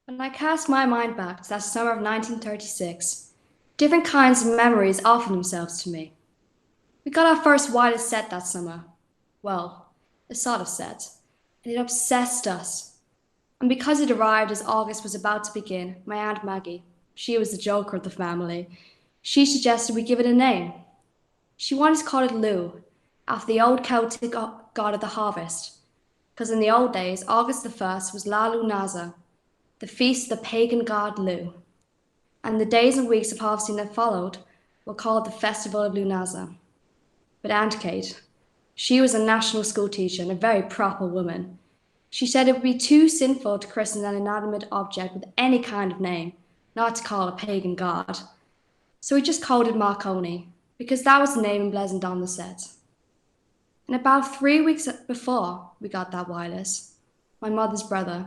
When I cast my mind back to that summer of 1936, different kinds of memories offer themselves to me. We got our first wireless set that summer. Well, a sort of set. And it obsessed us. And because it arrived as August was about to begin, my Aunt Maggie, she was the joker of the family, she suggested we give it a name. She wanted to call it Lugh, after the old Celtic god of the harvest. Because in the old days, August the 1st was At Lughnasa, the feast of the pagan god Lugh, and the days and weeks of harvesting that followed were called the Festival of Lughnasa. But Aunt Kate, she was a national school teacher and a very proper woman. She said it would be too sinful to christen an inanimate object with any kind of name, not to call a pagan god. So we just called it Marconi, because that was the name emblazoned on the set. And about 3 weeks before we got that wireless, my mother's brother,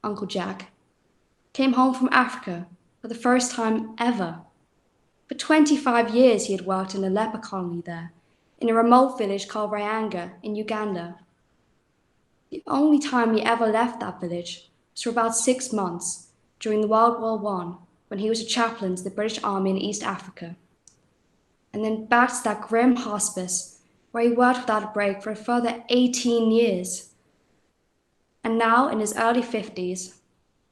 Uncle Jack, came home from Africa for the first time ever. For 25 years he had worked in a leper colony there, in a remote village called Rayanga in Uganda. The only time he ever left that village was for about 6 months during the World War I, when he was a chaplain to the British Army in East Africa. And then back to that grim hospice where he worked without a break for a further 18 years. And now, in his early 50s,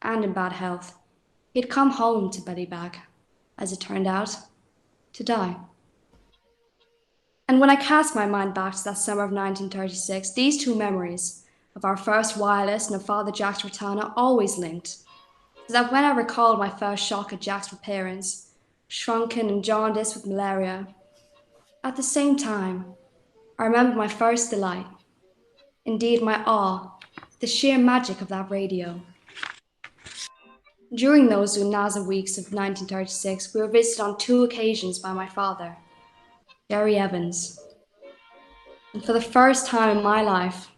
and in bad health, he had come home to Bellybag, as it turned out, to die. And when I cast my mind back to that summer of 1936, these two memories, of our first wireless and of Father Jack's return, are always linked. So that when I recalled my first shock at Jack's appearance, shrunken and jaundiced with malaria, at the same time, I remember my first delight, indeed my awe, at the sheer magic of that radio. During those Lughnasa weeks of 1936, we were visited on 2 occasions by my father, Jerry Evans. And for the first time in my life,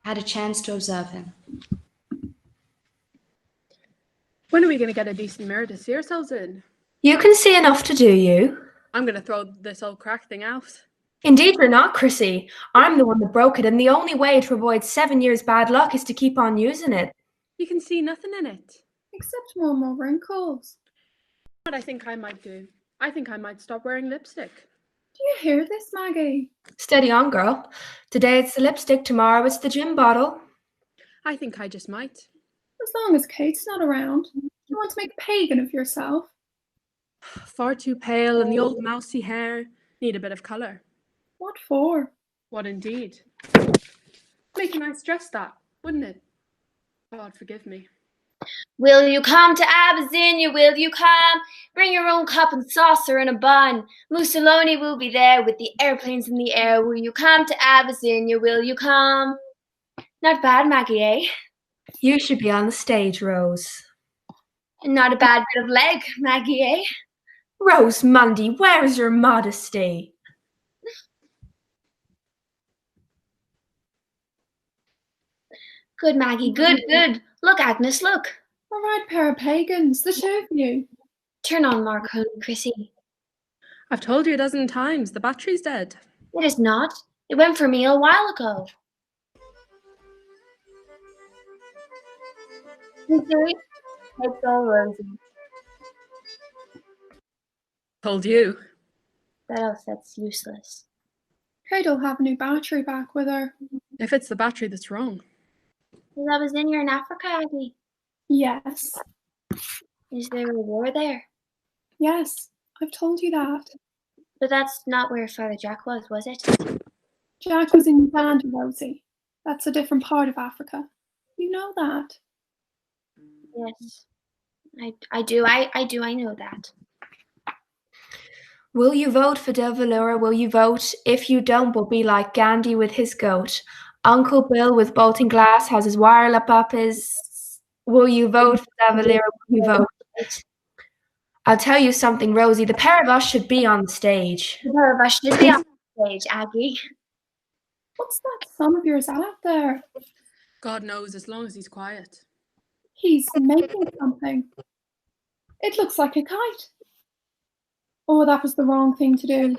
I had a chance to observe him. When are we going to get a decent mirror to see ourselves in? You can see enough to do you. I'm going to throw this old crack thing out. Indeed you're not, Chrissy. I'm the one that broke it, and the only way to avoid 7 years bad luck is to keep on using it. You can see nothing in it. Except more wrinkles. What I think I might do? I think I might stop wearing lipstick. Do you hear this, Maggie? Steady on, girl. Today it's the lipstick, tomorrow it's the gin bottle. I think I just might. As long as Kate's not around. You want to make a pagan of yourself? Far too pale, and the old mousy hair need a bit of colour. What for? What indeed? Make a nice dress, that, wouldn't it? God forgive me. Will you come to Abyssinia? Will you come? Bring your own cup and saucer and a bun. Mussolini will be there with the airplanes in the air. Will you come to Abyssinia? Will you come? Not bad, Maggie, eh? You should be on the stage, Rose. Not a bad bit of leg, Maggie, eh? Rose Mundy, where is your modesty? Good, Maggie, good, good. Look, Agnes, look. A right pair of pagans, the two of you. Turn on Marconi, Chrissy. I've told you a dozen times, the battery's dead. It is not. It went for me a while ago. Let's go, Rosie. Told you. That outfit's useless. Kate'll have a new battery back with her. If it's the battery that's wrong. Well, I was in here in Africa, Aggie. Yes. Is there a war there? Yes, I've told you that. But that's not where Father Jack was it? Jack was in Uganda, Rosie. That's a different part of Africa. You know that. Yes. I do, I know that. Will you vote for De Valera? Will you vote? If you don't, we'll be like Gandhi with his goat. Uncle Bill with bolting glass has his wire up his... Will you vote for De Valera? Will you vote? I'll tell you something, Rosie. The pair of us should be on the stage. The pair of us should be on the stage, Aggie. What's that son of yours out there? God knows, as long as he's quiet. He's making something. It looks like a kite. Oh, that was the wrong thing to do.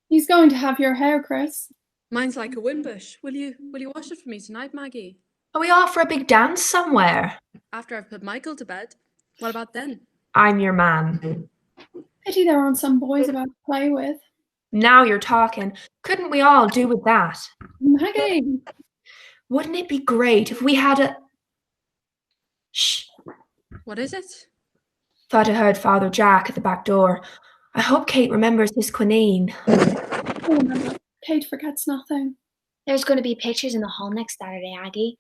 He's going to have your hair, Chris. Mine's like a windbush. Will you wash it for me tonight, Maggie? Are we off for a big dance somewhere? After I've put Michael to bed. What about then? I'm your man. Pity there aren't some boys about to play with. Now you're talking. Couldn't we all do with that? Maggie! Wouldn't it be great if we had a... Shh. What is it? Thought I heard Father Jack at the back door. I hope Kate remembers his quinine. Oh, remember, Kate forgets nothing. There's going to be pictures in the hall next Saturday, Aggie.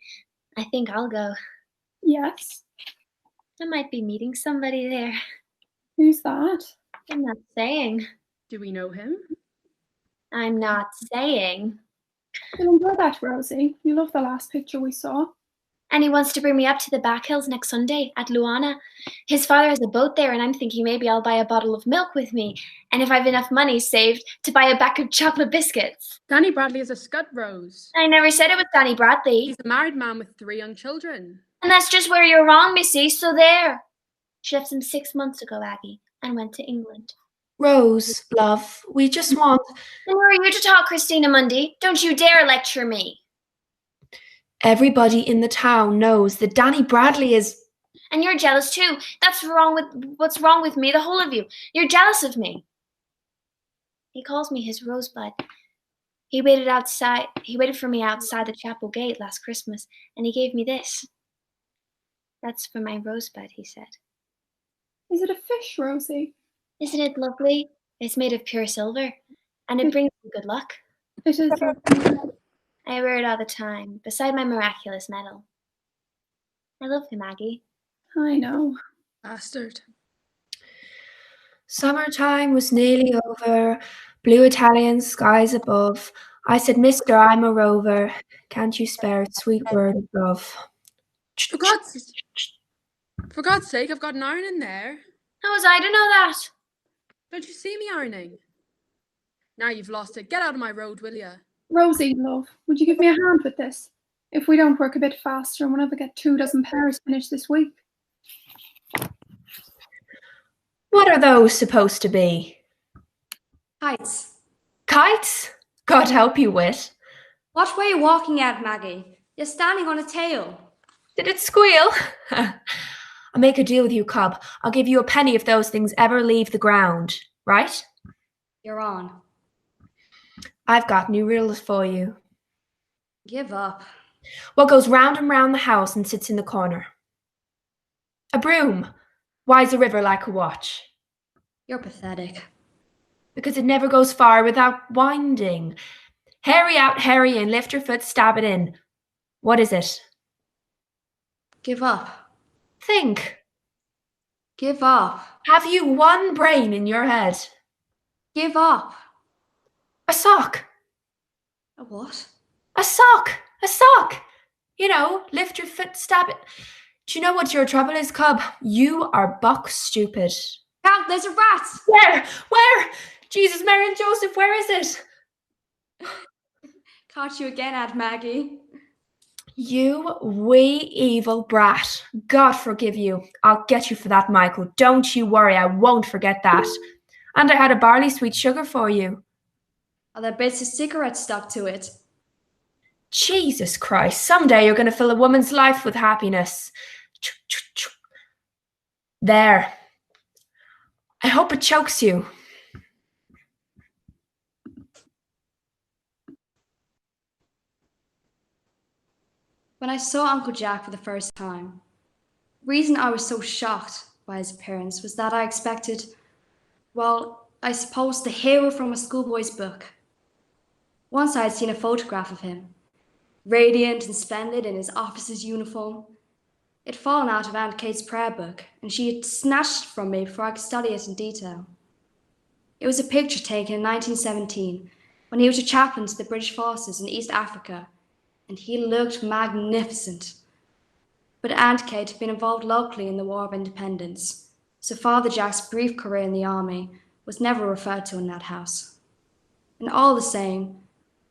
I think I'll go. Yes. I might be meeting somebody there. Who's that? I'm not saying. Do we know him? I'm not saying. You'll enjoy that, Rosie. You love the last picture we saw. And he wants to bring me up to the back hills next Sunday at Lughnasa. His father has a boat there, and I'm thinking maybe I'll buy a bottle of milk with me. And if I've enough money saved, to buy a pack of chocolate biscuits. Danny Bradley is a scud, Rose. I never said it was Danny Bradley. He's a married man with 3 young children. And that's just where you're wrong, Missy, so there. She left him 6 months ago, Aggie, and went to England. Rose, love, we just want... And who are you to talk, Christina Mundy? Don't you dare lecture me. Everybody in the town knows that Danny Bradley is... And you're jealous too. That's what's wrong with me, the whole of you. You're jealous of me. He calls me his rosebud. He waited for me outside the chapel gate last Christmas, and he gave me this. That's for my rosebud, he said. Is it a fish, Rosie? Isn't it lovely? It's made of pure silver, and it brings me good luck. It is. I wear it all the time, beside my miraculous medal. I love him, Aggie. I know. Bastard. Summertime was nearly over, blue Italian skies above. I said, Mister, I'm a rover. Can't you spare a sweet word of love? For God's sake, I've got an iron in there. How was I to know that? Don't you see me ironing? Now you've lost it. Get out of my road, will ya? Rosie, love, would you give me a hand with this? If we don't work a bit faster, we'll never get 2 dozen pairs finished this week. What are those supposed to be? Kites. Kites? God help you with. Watch where you're walking at, Maggie. You're standing on a tail. Did it squeal? I'll make a deal with you, Cobb. I'll give you a penny if those things ever leave the ground, right? You're on. I've got new rules for you. Give up. What goes round and round the house and sits in the corner? A broom. Why's a river like a watch? You're pathetic. Because it never goes far without winding. Hurry out, hurry in, lift your foot, stab it in. What is it? Give up. Think. Give up. Have you one brain in your head? Give up. A sock. A what? A sock. A sock. You know, lift your foot, stab it. Do you know what your trouble is, Cobb? You are buck stupid. Count, there's a rat! Where? Where? Jesus, Mary and Joseph, where is it? Caught you again, Aunt Maggie. You wee evil brat. God forgive you. I'll get you for that, Michael. Don't you worry, I won't forget that. And I had a barley sweet sugar for you. Are there bits of cigarette stuck to it? Jesus Christ, someday you're going to fill a woman's life with happiness. There. I hope it chokes you. When I saw Uncle Jack for the first time, the reason I was so shocked by his appearance was that I expected, well, I suppose the hero from a schoolboy's book. Once I had seen a photograph of him, radiant and splendid in his officer's uniform. It had fallen out of Aunt Kate's prayer book, and she had snatched it from me before I could study it in detail. It was a picture taken in 1917, when he was a chaplain to the British forces in East Africa, and he looked magnificent. But Aunt Kate had been involved locally in the War of Independence, so Father Jack's brief career in the army was never referred to in that house. And all the same,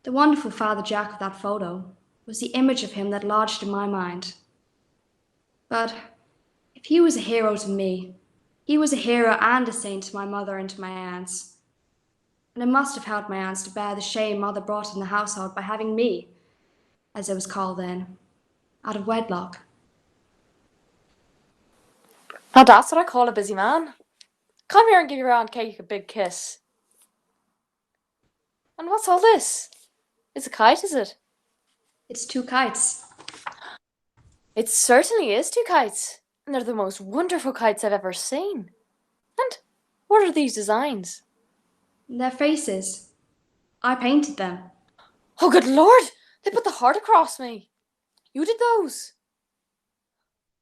the wonderful Father Jack of that photo was the image of him that lodged in my mind. But if he was a hero to me, he was a hero and a saint to my mother and to my aunts. And it must have helped my aunts to bear the shame mother brought in the household by having me, as it was called then, out of wedlock. Now that's what I call a busy man. Come here and give your Aunt Kate a big kiss. And what's all this? It's a kite, is it? It's 2 kites. It certainly is 2 kites. And they're the most wonderful kites I've ever seen. And what are these designs? Their faces. I painted them. Oh, good Lord! They put the heart across me. You did those.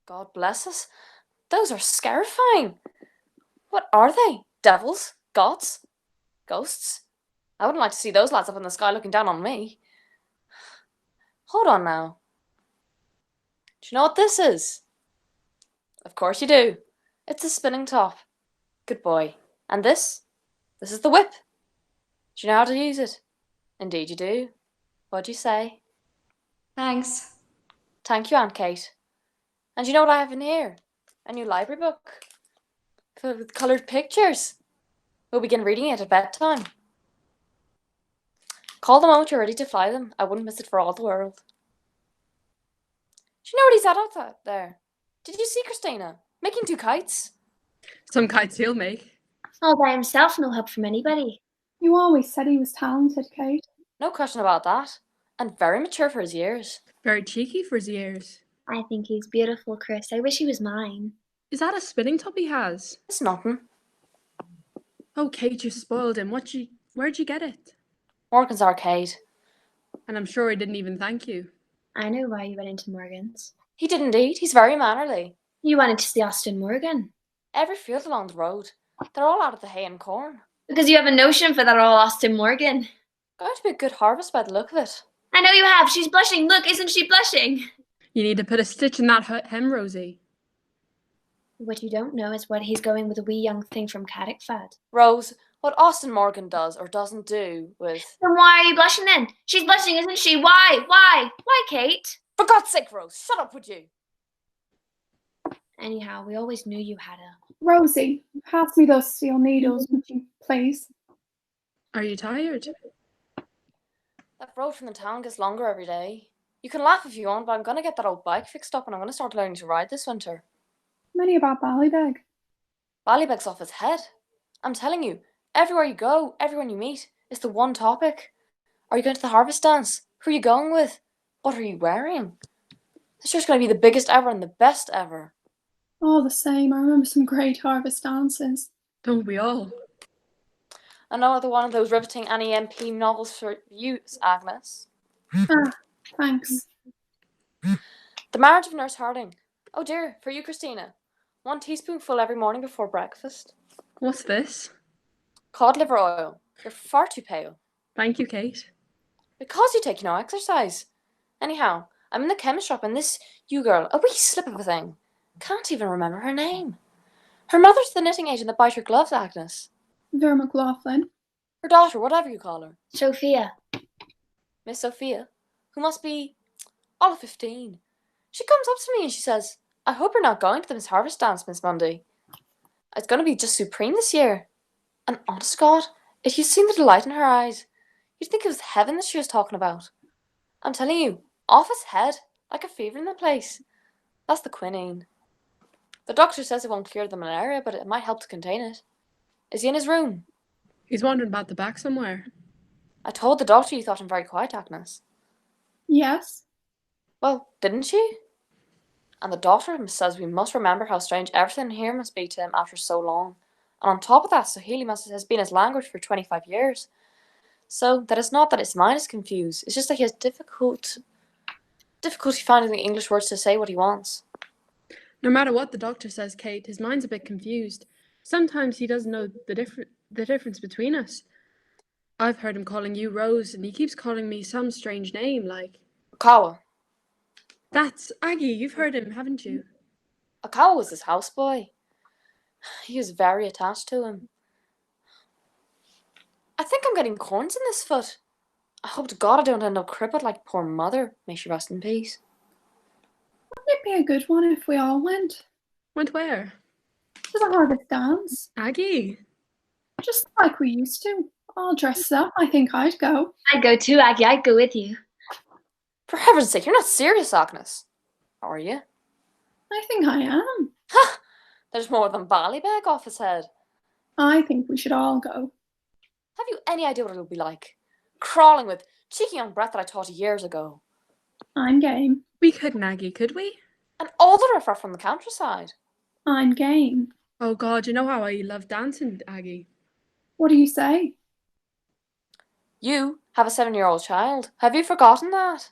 God bless us. Those are scarifying. What are they? Devils? Gods? Ghosts? I wouldn't like to see those lads up in the sky looking down on me. Hold on now. Do you know what this is? Of course you do. It's a spinning top. Good boy. And this? This is the whip. Do you know how to use it? Indeed you do. What'd you say? Thanks. Thank you, Aunt Kate. And you know what I have in here? A new library book. Filled with coloured pictures. We'll begin reading it at bedtime. Call the moment you're ready to fly them. I wouldn't miss it for all the world. Do you know what he's at out there? Did you see Christina? Making 2 kites? Some kites he'll make. All by himself, no help from anybody. You always said he was talented, Kate. No question about that. And very mature for his years. Very cheeky for his years. I think he's beautiful, Chris. I wish he was mine. Is that a spinning top he has? It's nothing. Oh, Kate, you spoiled him. Where'd you get it? Morgan's Arcade. And I'm sure he didn't even thank you. I know why you went into Morgan's. He did indeed. He's very mannerly. You wanted to see Austin Morgan. Every field along the road. They're all out of the hay and corn. Because you have a notion for that all Austin Morgan. Going to be a good harvest by the look of it. I know you have. She's blushing. Look, isn't she blushing? You need to put a stitch in that hem, Rosie. What you don't know is what he's going with a wee young thing from Caddickfad. Rose, what Austin Morgan does or doesn't do with... Then why are you blushing then? She's blushing, isn't she? Why? Why? Why, Kate? For God's sake, Rose, shut up, would you? Anyhow, we always knew you had a... Rosie, pass me those steel needles, would you, please? Are you tired? That road from the town gets longer every day. You can laugh if you want, but I'm going to get that old bike fixed up and I'm going to start learning to ride this winter. Many about Ballybeg. Ballybeg's off his head. I'm telling you, everywhere you go, everyone you meet, it's the one topic. Are you going to the harvest dance? Who are you going with? What are you wearing? This year's going to be the biggest ever and the best ever. All the same, I remember some great harvest dances. Don't we all? Another one of those riveting Annie MP novels for you, Agnes. Ah, thanks. The Marriage of Nurse Harding. Oh dear, for you, Christina. 1 teaspoonful every morning before breakfast. What's this? Cod liver oil. You're far too pale. Thank you, Kate. Because you take no exercise. Anyhow, I'm in the chemist shop and this you girl, a wee slip of a thing, can't even remember her name. Her mother's the knitting agent that buys her gloves, Agnes. Vera McLaughlin. Her daughter, whatever you call her. Sophia. Miss Sophia, who must be all of 15. She comes up to me and she says, I hope you're not going to the Miss Harvest dance, Miss Mundy. It's going to be just supreme this year. And honest God, if you'd seen the delight in her eyes, you'd think it was heaven that she was talking about. I'm telling you, off his head, like a fever in the place. That's the quinine. The doctor says it won't cure the malaria, but it might help to contain it. Is he in his room? He's wandering about the back somewhere. I told the doctor you thought him very quiet, Agnes. Yes. Well, didn't she? And the doctor says we must remember how strange everything here must be to him after so long. And on top of that, Sohili has been his language for 25 years. So that it's not that his mind is confused, it's just that he has difficulty finding the English words to say what he wants. No matter what the doctor says, Kate, his mind's a bit confused. Sometimes he doesn't know the difference between us. I've heard him calling you Rose, and he keeps calling me some strange name, like... Akawa. That's Aggie, you've heard him, haven't you? Akawa was his houseboy. He was very attached to him. I think I'm getting corns in this foot. I hope to God I don't end up crippled like poor mother. May she rest in peace. Wouldn't it be a good one if we all went? Went where? To the harvest dance. Aggie. Just like we used to. All dressed up, I think I'd go. I'd go too, Aggie. I'd go with you. For heaven's sake, you're not serious, Agnes. Are you? I think I am. Ha! There's more than Ballybeg off his head. I think we should all go. Have you any idea what it'll be like? Crawling with cheeky young brat that I taught years ago. I'm game. We couldn't, Aggie, could we? And all the riffraff from the countryside. I'm game. Oh God, you know how I love dancing, Aggie. What do you say? You have a 7-year-old child. Have you forgotten that?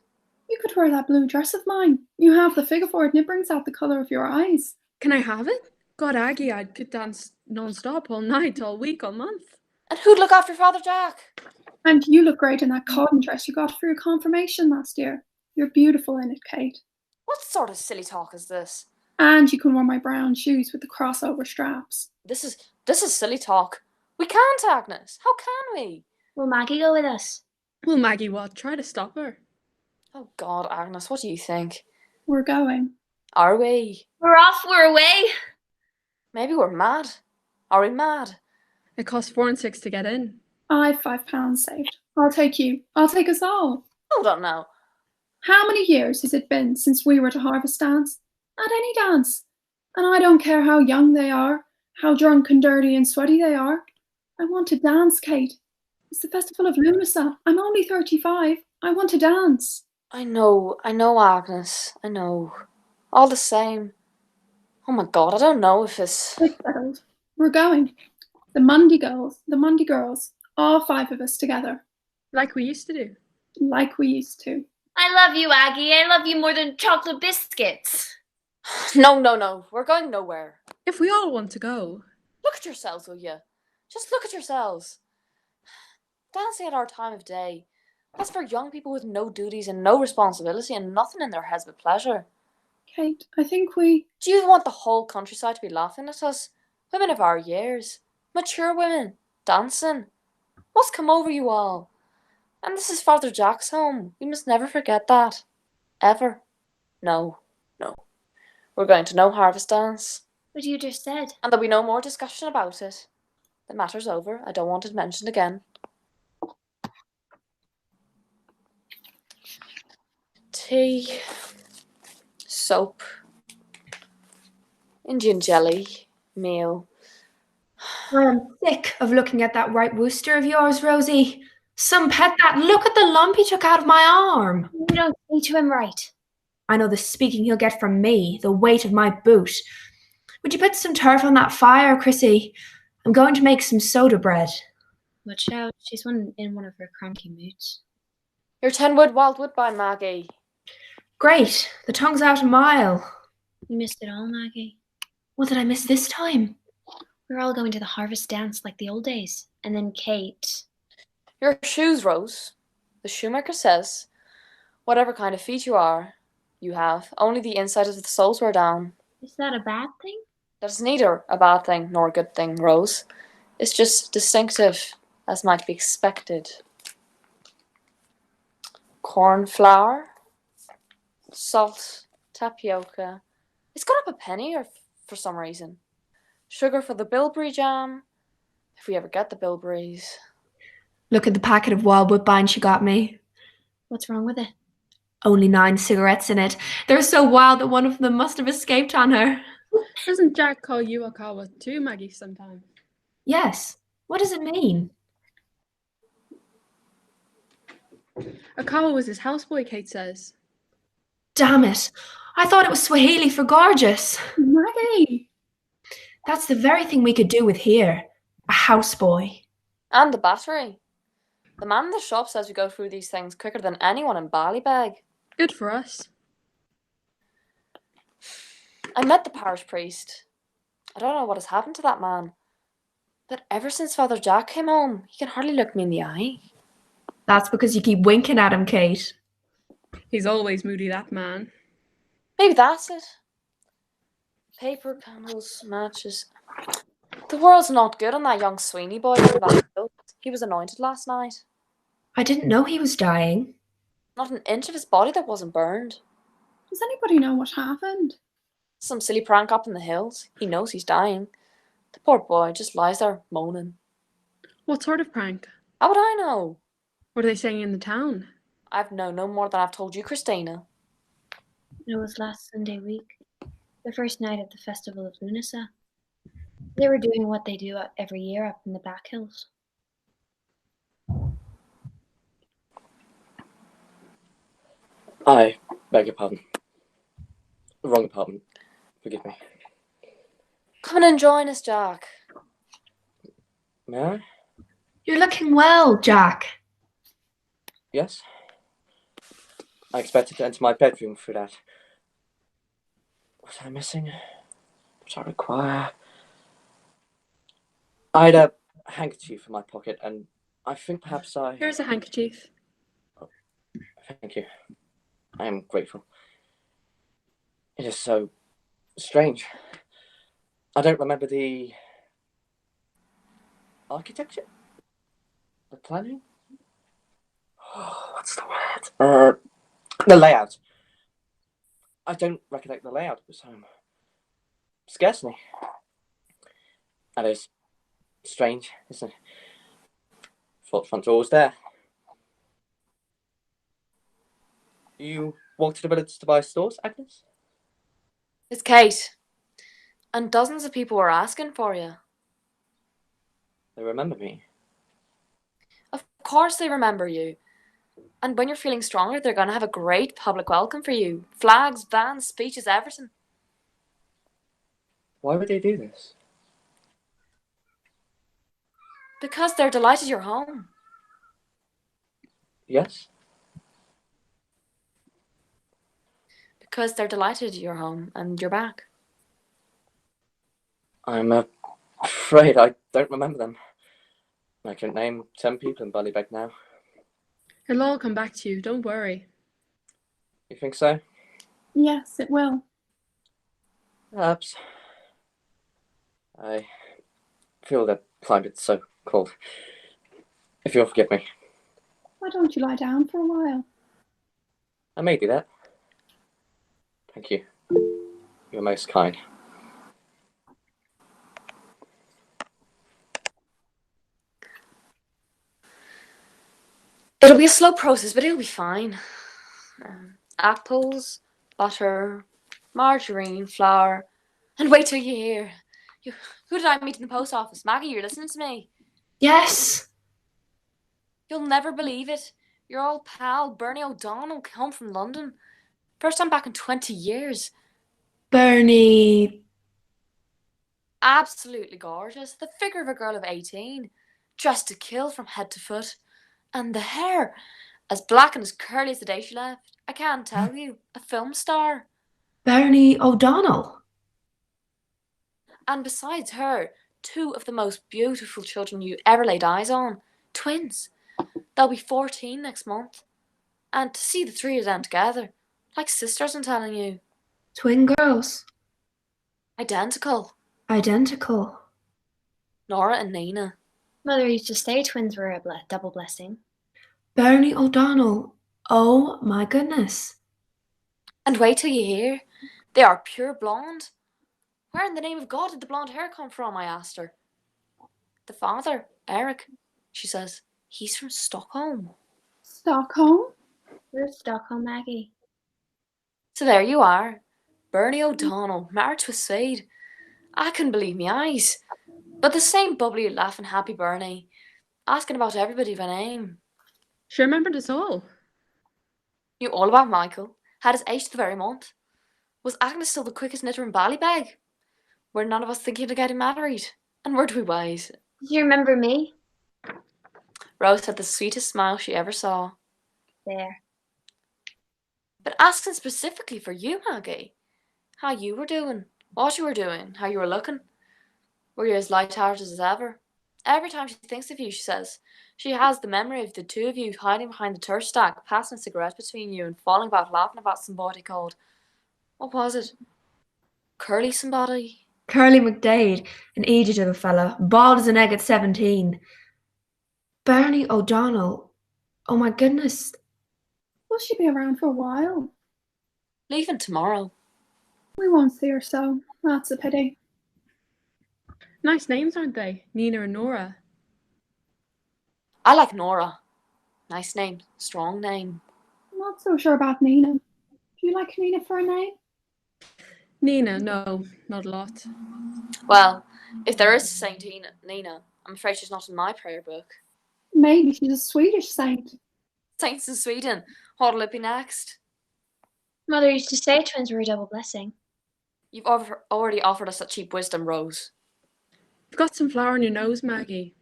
You could wear that blue dress of mine. You have the figure for it and it brings out the colour of your eyes. Can I have it? God, Aggie, I could dance non-stop all night, all week, all month. And who'd look after Father Jack? And you look great in that cotton dress you got for your confirmation last year. You're beautiful in it, Kate. What sort of silly talk is this? And you can wear my brown shoes with the crossover straps. This is silly talk. We can't, Agnes. How can we? Will Maggie go with us? Will Maggie what? Try to stop her. Oh God, Agnes, what do you think? We're going. Are we? We're off, we're away. Maybe we're mad. Are we mad? It costs 4 and 6 to get in. I've £5 saved. I'll take you. I'll take us all. Hold on now. How many years has it been since we were to harvest dance? At any dance. And I don't care how young they are, how drunk and dirty and sweaty they are. I want to dance, Kate. It's the festival of Lughnasa. I'm only 35. I want to dance. I know, Agnes. I know. All the same. Oh my God, I don't know if it's... It's settled. We're going. The Monday girls, all 5 of us together. Like we used to do. Like we used to. I love you, Aggie. I love you more than chocolate biscuits. No. We're going nowhere. If we all want to go. Look at yourselves, will you? Just look at yourselves. Dancing at our time of day. That's for young people with no duties and no responsibility and nothing in their heads but pleasure. Kate, I think we... Do you want the whole countryside to be laughing at us? Women of our years. Mature women. Dancing. What's come over you all? And this is Father Jack's home. We must never forget that. Ever. No. We're going to no harvest dance. What you just said. And there'll be no more discussion about it. The matter's over. I don't want it mentioned again. Tea. Soap. Indian jelly. Meal. I am sick of looking at that white Worcester of yours, Rosie. Some pet that. Look at the lump he took out of my arm. You don't speak to him right. I know the speaking he'll get from me, the weight of my boot. Would you put some turf on that fire, Chrissy? I'm going to make some soda bread. Watch out, she's in one of her cranky moods. Your 10 wood wild woodbine, Maggie. Great, the tongue's out a mile. You missed it all, Maggie. What did I miss this time? We're all going to the harvest dance like the old days. And then Kate. Your shoes, Rose. The shoemaker says, whatever kind of feet you have, only the inside of the soles wear down. Is that a bad thing? That is neither a bad thing nor a good thing, Rose. It's just distinctive, as might be expected. Corn flour, salt, tapioca. It's gone up a penny for some reason. Sugar for the bilberry jam, if we ever get the bilberries. Look at the packet of wild woodbine she got me. What's wrong with it? Only 9 cigarettes in it. They're so wild that one of them must have escaped on her. Doesn't Jack call you a kawa too, Maggie, sometimes? Yes. What does it mean? A kawa was his houseboy, Kate says. Damn it. I thought it was Swahili for gorgeous. Maggie! That's the very thing we could do with here. A houseboy. And the battery. The man in the shop says we go through these things quicker than anyone in Ballybeg. Good for us. I met the parish priest. I don't know what has happened to that man. But ever since Father Jack came home, he can hardly look me in the eye. That's because you keep winking at him, Kate. He's always moody, that man. Maybe that's it. Paper, candles, matches. The world's not good on that young Sweeney boy. He was anointed last night. I didn't know he was dying. Not an inch of his body that wasn't burned. Does anybody know what happened? Some silly prank up in the hills. He knows he's dying. The poor boy just lies there moaning. What sort of prank? How would I know? What are they saying in the town? I've known no more than I've told you, Christina. It was last Sunday week, the first night of the festival of Lughnasa. They were doing what they do every year up in the back hills. I beg your pardon. Wrong apartment. Forgive me. Come and join us, Jack. May I? You're looking well, Jack. Yes? I expected to enter my bedroom for that. What am I missing? What I require? I had a handkerchief in my pocket, and I think perhaps I... Here's a handkerchief. Thank you. I am grateful. It is so strange. I don't remember the architecture? The planning? Oh, what's the word? The layout. I don't recollect the layout of this home. Scares me. That is strange, isn't it? Thought the front door was there. You walked to the village to buy stores, Agnes? It's Kate. And dozens of people were asking for you. They remember me. Of course they remember you. And when you're feeling stronger, they're going to have a great public welcome for you. Flags, vans, speeches, everything. Why would they do this? Because they're delighted you're home. Yes? Because they're delighted you're home and you're back. I'm afraid I don't remember them. I can name 10 people in Ballybeck now. It'll all come back to you, don't worry. You think so? Yes, it will. Perhaps. I feel the climate's so cold. If you'll forgive me. Why don't you lie down for a while? I may do that. Thank you. You're most kind. It'll be a slow process, but it'll be fine. Apples, butter, margarine, flour. And wait till you hear. Who did I meet in the post office? Maggie, you're listening to me. Yes. You'll never believe it. Your old pal, Bernie O'Donnell, home from London. First time back in 20 years. Bernie. Absolutely gorgeous. The figure of a girl of 18. Dressed to kill from head to foot. And the hair, as black and as curly as the day she left. I can't tell you. A film star. Bernie O'Donnell. And besides her, two of the most beautiful children you ever laid eyes on. Twins. They'll be 14 next month. And to see the three of them together, like sisters, I'm telling you. Twin girls. Identical. Identical. Nora and Nina. Mother used to say twins were a double blessing. Bernie O'Donnell. Oh my goodness. And wait till you hear. They are pure blonde. Where in the name of God did the blonde hair come from? I asked her. The father, Eric, she says, he's from Stockholm. Stockholm? Where's Stockholm, Maggie? So there you are. Bernie O'Donnell, married to a Swede. I couldn't believe my eyes. But the same bubbly, laughing, happy Bernie, asking about everybody by name. She remembered us all. Knew all about Michael, had his age the very month. Was Agnes still the quickest knitter in Ballybeg? Were none of us thinking of getting married? And were we wise? Do you remember me? Rose had the sweetest smile she ever saw. There. But asking specifically for you, Maggie. How you were doing, what you were doing, how you were looking. Were you as light-hearted as ever? Every time she thinks of you, she says, she has the memory of the two of you hiding behind the turf stack, passing a cigarette between you and falling about laughing about somebody called, what was it? Curly somebody? Curly McDade, an idiot of a fella, bald as an egg at 17. Bernie O'Donnell. Oh my goodness. Will she be around for a while? Leaving tomorrow. We won't see her so. That's a pity. Nice names, aren't they? Nina and Nora. I like Nora. Nice name, strong name. I'm not so sure about Nina. Do you like Nina for a name? Nina, no, not a lot. Well, if there is a Saint Nina, I'm afraid she's not in my prayer book. Maybe she's a Swedish saint. Saints in Sweden, what'll it be next? Mother used to say twins were a double blessing. You've already offered us that cheap wisdom, Rose. You've got some flour on your nose, Maggie.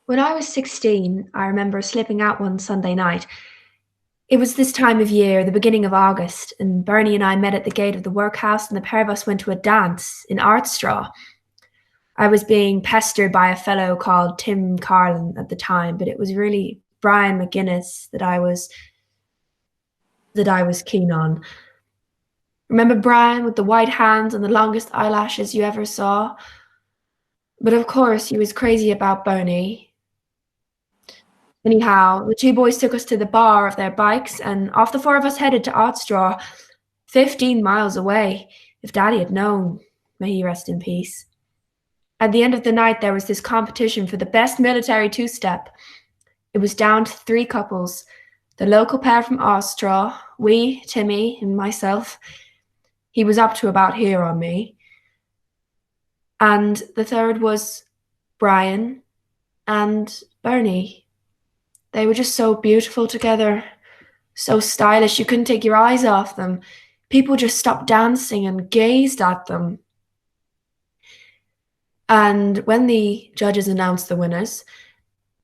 When I was 16, I remember slipping out one Sunday night. It was this time of year, the beginning of August, and Bernie and I met at the gate of the workhouse, and the pair of us went to a dance in Artstraw. I was being pestered by a fellow called Tim Carlin at the time, but it was really Brian McGuinness that I was keen on. Remember Brian with the white hands and the longest eyelashes you ever saw? But of course, he was crazy about Bernie. Anyhow, the two boys took us to the bar of their bikes, and off the four of us headed to Artstraw, 15 miles away. If Daddy had known, may he rest in peace. At the end of the night, there was this competition for the best military two-step. It was down to 3 couples, the local pair from Artstraw, we, Timmy, and myself. He was up to about here on me. And the third was Brian and Bernie. They were just so beautiful together, so stylish, you couldn't take your eyes off them. People just stopped dancing and gazed at them. And when the judges announced the winners,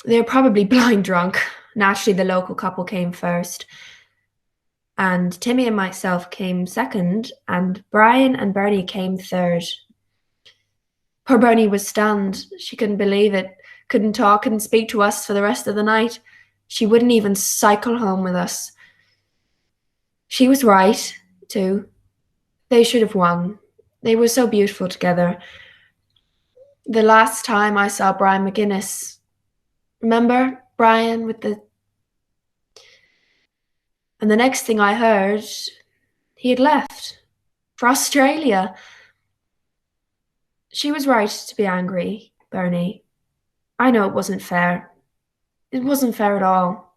they were probably blind drunk. Naturally, the local couple came first. And Timmy and myself came second, and Brian and Bernie came third. Poor Bernie was stunned. She couldn't believe it. Couldn't talk, couldn't speak to us for the rest of the night. She wouldn't even cycle home with us. She was right, too. They should have won. They were so beautiful together. The last time I saw Brian McGuinness, remember Brian with the... And the next thing I heard, he had left for Australia. She was right to be angry, Bernie. I know it wasn't fair. It wasn't fair at all.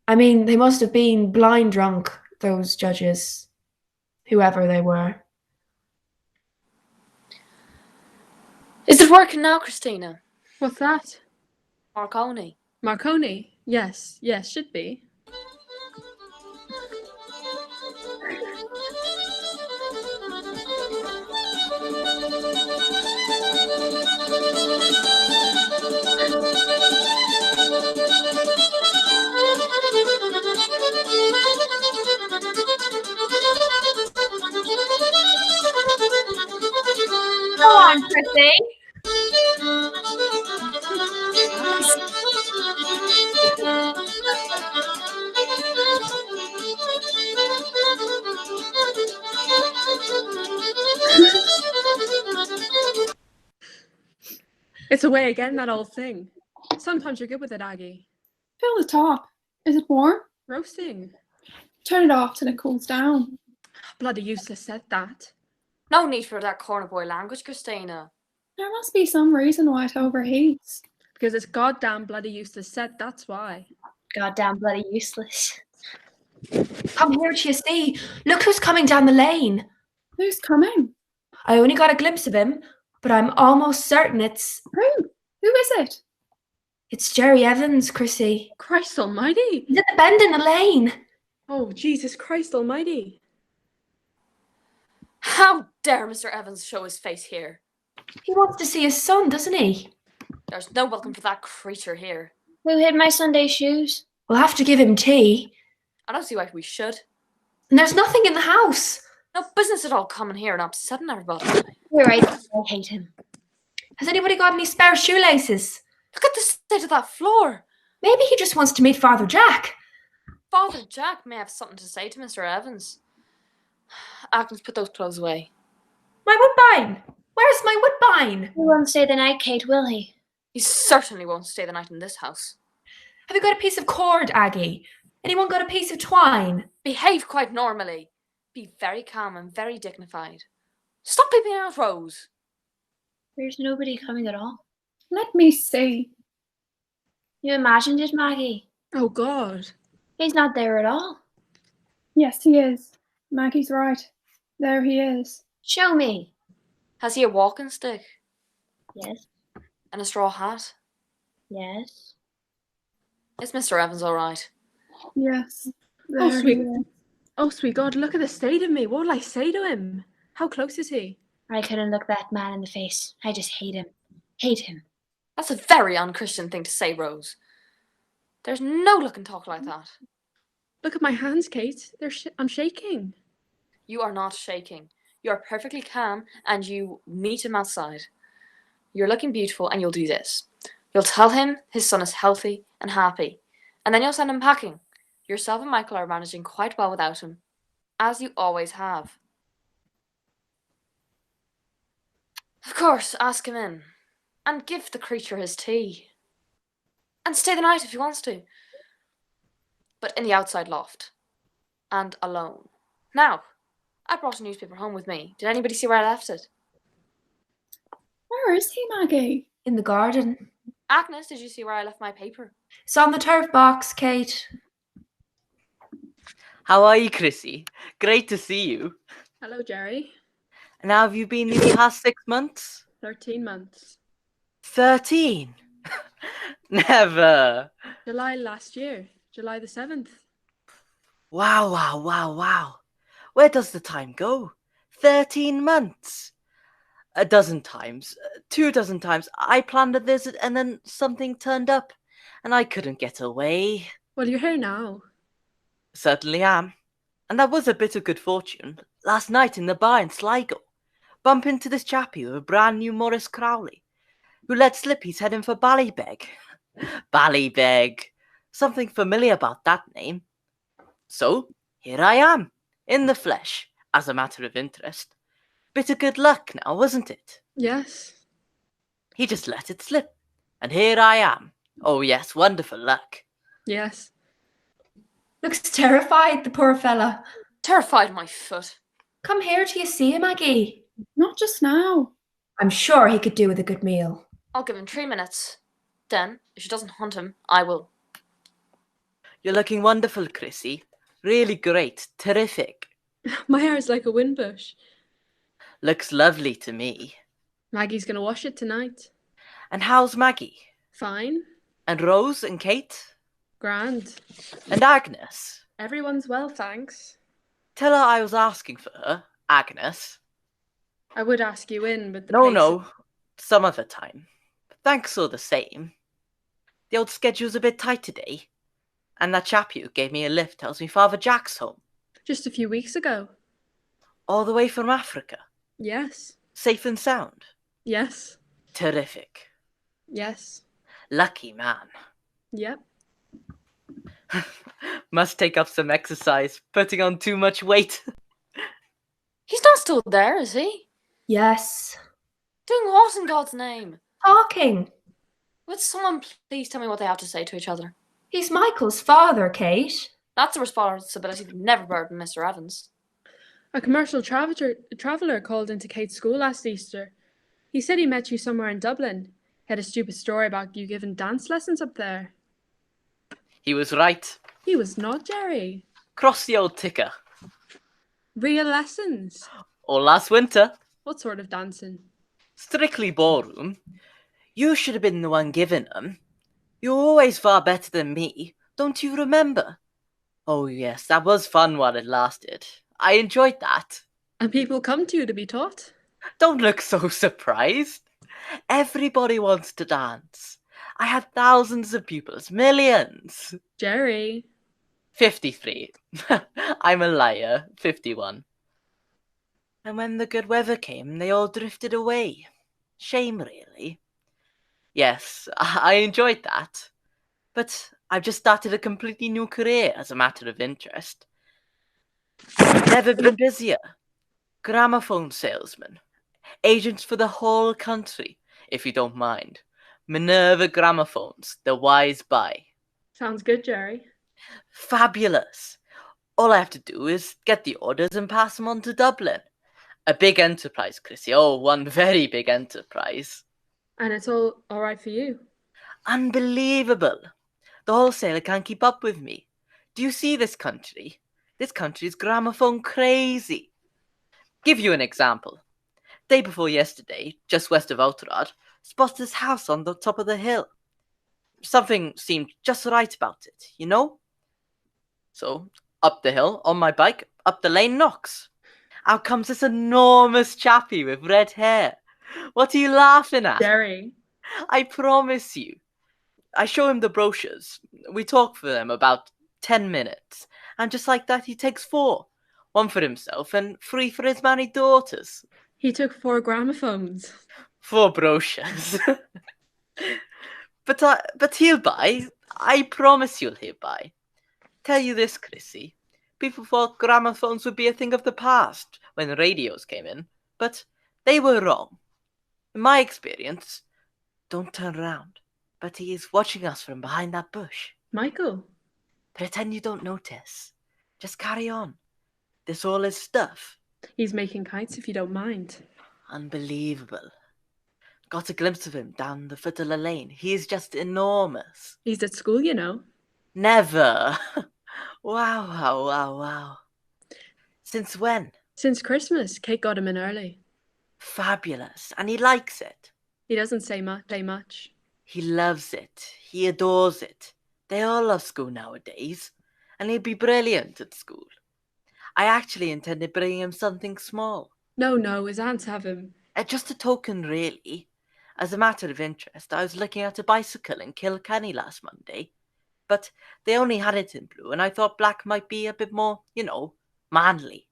I mean, they must have been blind drunk, those judges, whoever they were. Is it working now, Christina? What's that? Marconi. Marconi? Yes, should be. Go on, Chrissy. It's away again, that old thing. Sometimes you're good with it, Aggie. Fill the top. Is it warm? Roasting. Turn it off till it cools down. Bloody useless said that. No need for that corner boy language, Christina. There must be some reason why it overheats. Because it's goddamn bloody useless said, that's why. Goddamn bloody useless. Come here to you see. Look who's coming down the lane. Who's coming? I only got a glimpse of him, but I'm almost certain it's Who is it? Jerry Evans, Chrissy. Christ almighty! He's at the bend in the lane. Oh, Jesus Christ almighty! How dare Mr. Evans show his face here? He wants to see his son, doesn't he? There's no welcome for that creature here. Who hid my Sunday shoes? We'll have to give him tea. I don't see why we should. And there's nothing in the house. No business at all coming here and upsetting everybody. You're right, I hate him. Has anybody got any spare shoelaces? Look at the state of that floor. Maybe he just wants to meet Father Jack. Father Jack may have something to say to Mr. Evans. Agnes, put those clothes away. My woodbine! Where's my woodbine? He won't stay the night, Kate, will he? He certainly won't stay the night in this house. Have you got a piece of cord, Aggie? Anyone got a piece of twine? Behave quite normally. Be very calm and very dignified. Stop peeping out, Rose. There's nobody coming at all. Let me see. You imagined it, Maggie? Oh God. He's not there at all. Yes, he is. Maggie's right. There he is. Show me. Has he a walking stick? Yes, And a straw hat? yes. Is Mr. Evans all right? Yes. There Oh, he sweet. is. Oh, sweet God, look at the state of me. What will I say to him? How close is he? I couldn't look that man in the face. I just hate him. Hate him. That's a very unchristian thing to say, Rose. There's no look and talk like that. Look at my hands, Kate. I'm shaking. You are not shaking. You are perfectly calm, and you meet him outside. You're looking beautiful, and you'll do this. You'll tell him his son is healthy and happy, and then you'll send him packing. Yourself and Michael are managing quite well without him, as you always have. Of course, ask him in, and give the creature his tea. And stay the night if he wants to. But in the outside loft. And alone. Now, I brought a newspaper home with me. Did anybody see where I left it? Where is he, Maggie? In the garden. Agnes, did you see where I left my paper? It's on the turf box, Kate. How are you, Chrissy? Great to see you. Hello, Jerry. And how have you been these past 6 months? 13 months. 13? Never. July last year. July the 7th. Wow. Where does the time go? 13 months. A dozen times, 2 dozen times, I planned a visit and then something turned up and I couldn't get away. Well, you're here now. Certainly am. And that was a bit of good fortune. Last night in the bar in Sligo, bump into this chappie with a brand new Morris Crowley, who let slip he's heading for Ballybeg. Ballybeg. Something familiar about that name. So, here I am, in the flesh, as a matter of interest. Bit of good luck now, wasn't it? Yes. He just let it slip. And here I am. Oh yes, wonderful luck. Yes. Looks terrified, the poor fella. Terrified my foot. Come here till you see him, Maggie. Not just now. I'm sure he could do with a good meal. I'll give him 3 minutes. Then, if she doesn't hunt him, I will. You're looking wonderful, Chrissy. Really great. Terrific. My hair is like a wind bush. Looks lovely to me. Maggie's going to wash it tonight. And how's Maggie? Fine. And Rose and Kate? Grand. And Agnes? Everyone's well, thanks. Tell her I was asking for her, Agnes. I would ask you in, but the No. Some other time. Thanks all the same. The old schedule's a bit tight today. And that chap who gave me a lift tells me Father Jack's home. Just a few weeks ago. All the way from Africa. Yes. Safe and sound. Yes. Terrific. Yes. Lucky man. Yep. Must take up some exercise, putting on too much weight. He's not still there, is he? Yes. Doing what in God's name? Talking. Would someone please tell me what they have to say to each other? He's Michael's father, Kate. That's a responsibility that never burdened Mr. Evans. A commercial traveller called into Kate's school last Easter. He said he met you somewhere in Dublin. He had a stupid story about you giving dance lessons up there. He was right. He was not, Jerry. Cross the old ticker. Real lessons. All last winter. What sort of dancing? Strictly ballroom. You should have been the one giving them. You're always far better than me. Don't you remember? Oh yes, that was fun while it lasted. I enjoyed that. And people come to you to be taught. Don't look so surprised. Everybody wants to dance. I had thousands of pupils, millions. Jerry. 53. I'm a liar. 51. And when the good weather came, they all drifted away. Shame, really. Yes, I enjoyed that. But I've just started a completely new career as a matter of interest. Never been busier. Gramophone salesman. Agents for the whole country, if you don't mind. Minerva Gramophones, the wise buy. Sounds good, Jerry. Fabulous. All I have to do is get the orders and pass them on to Dublin. A big enterprise, Chrissy. Oh, one very big enterprise. And it's all right for you. Unbelievable. The wholesaler can't keep up with me. Do you see this country? This country is gramophone crazy. Give you an example. Day before yesterday, just west of Outerard, spotted this house on the top of the hill. Something seemed just right about it, you know? So, up the hill, on my bike, up the lane knocks. Out comes this enormous chappie with red hair. What are you laughing at? Jerry. I promise you. I show him the brochures. We talk for them about 10 minutes. And just like that, he takes 4. 1 for himself and 3 for his married daughters. He took 4 gramophones. 4 brochures. But he'll buy. I promise you'll he'll buy. Tell you this, Chrissy. People thought gramophones would be a thing of the past when radios came in, but they were wrong. In my experience, don't turn around, but he is watching us from behind that bush. Michael. Pretend you don't notice. Just carry on. This all is stuff. He's making kites if you don't mind. Unbelievable. Got a glimpse of him down the foot of the lane. He is just enormous. He's at school, you know. Never. Wow. Since when? Since Christmas, Kate got him in early. Fabulous. And he likes it. He doesn't say much. He loves it. He adores it. They all love school nowadays. And he'd be brilliant at school. I actually intended bringing him something small. No, his aunts have him. Just a token, really. As a matter of interest, I was looking at a bicycle in Kilkenny last Monday. But they only had it in blue, and I thought black might be a bit more, manly.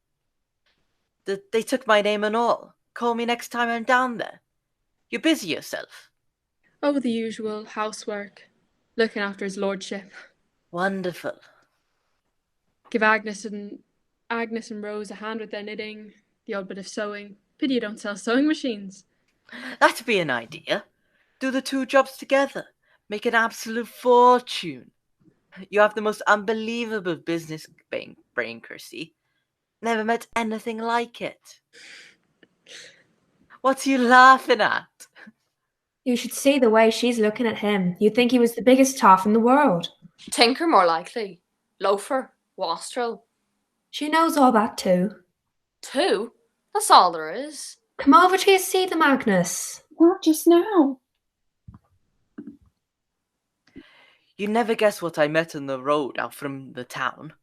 They took my name and all. Call me next time I'm down there. You busy yourself? Oh, the usual housework. Looking after his lordship. Wonderful. Give Agnes and Rose a hand with their knitting, the odd bit of sewing. Pity you don't sell sewing machines. That'd be an idea. Do the 2 jobs together. Make an absolute fortune. You have the most unbelievable business brain, Kirsty. Never met anything like it. What are you laughing at? You should see the way she's looking at him. You'd think he was the biggest toff in the world. Tinker, more likely. Loafer. Wastrel. She knows all that too. 2? That's all there is. Come over to see them, Agnes. Not just now. You never guess what I met on the road out from the town.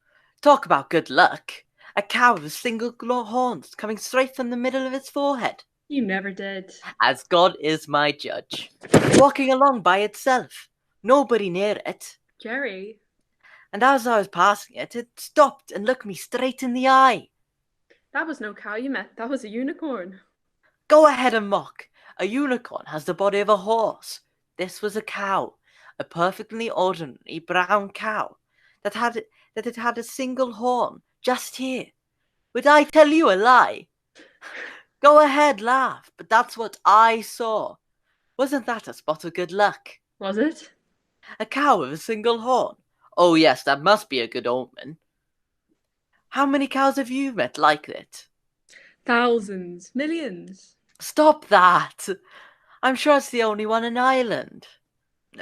Talk about good luck. A cow with single horns coming straight from the middle of its forehead. You never did. As God is my judge. Walking along by itself. Nobody near it. Jerry. And as I was passing it, it stopped and looked me straight in the eye. That was no cow you met. That was a unicorn. Go ahead and mock. A unicorn has the body of a horse. This was a cow. A perfectly ordinary brown cow that had a single horn just here. Would I tell you a lie? Go ahead, laugh, but that's what I saw. Wasn't that a spot of good luck? Was it? A cow with a single horn. Oh yes, that must be a good omen. How many cows have you met like it? Thousands. Millions. Stop that! I'm sure it's the only one in Ireland.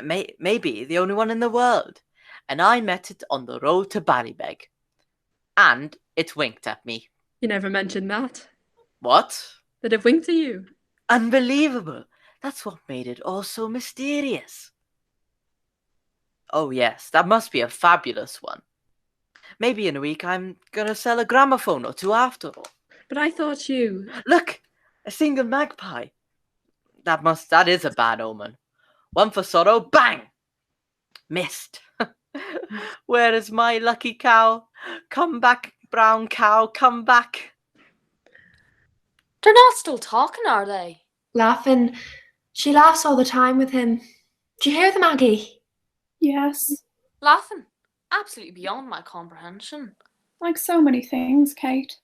Maybe the only one in the world. And I met it on the road to Ballybeg. And it winked at me. You never mentioned that. What? That it winked at you. Unbelievable. That's what made it all so mysterious. Oh yes, that must be a fabulous one. Maybe in a week I'm gonna sell a gramophone or 2 after all. But I thought you... Look! A single magpie. That is a bad omen. 1 for sorrow, bang! Missed. Where is my lucky cow? Come back, brown cow, come back. They're not still talking, are they? Laughing. She laughs all the time with him. Do you hear them, Maggie? Yes. Laughing. Absolutely beyond my comprehension. Like so many things, Kate.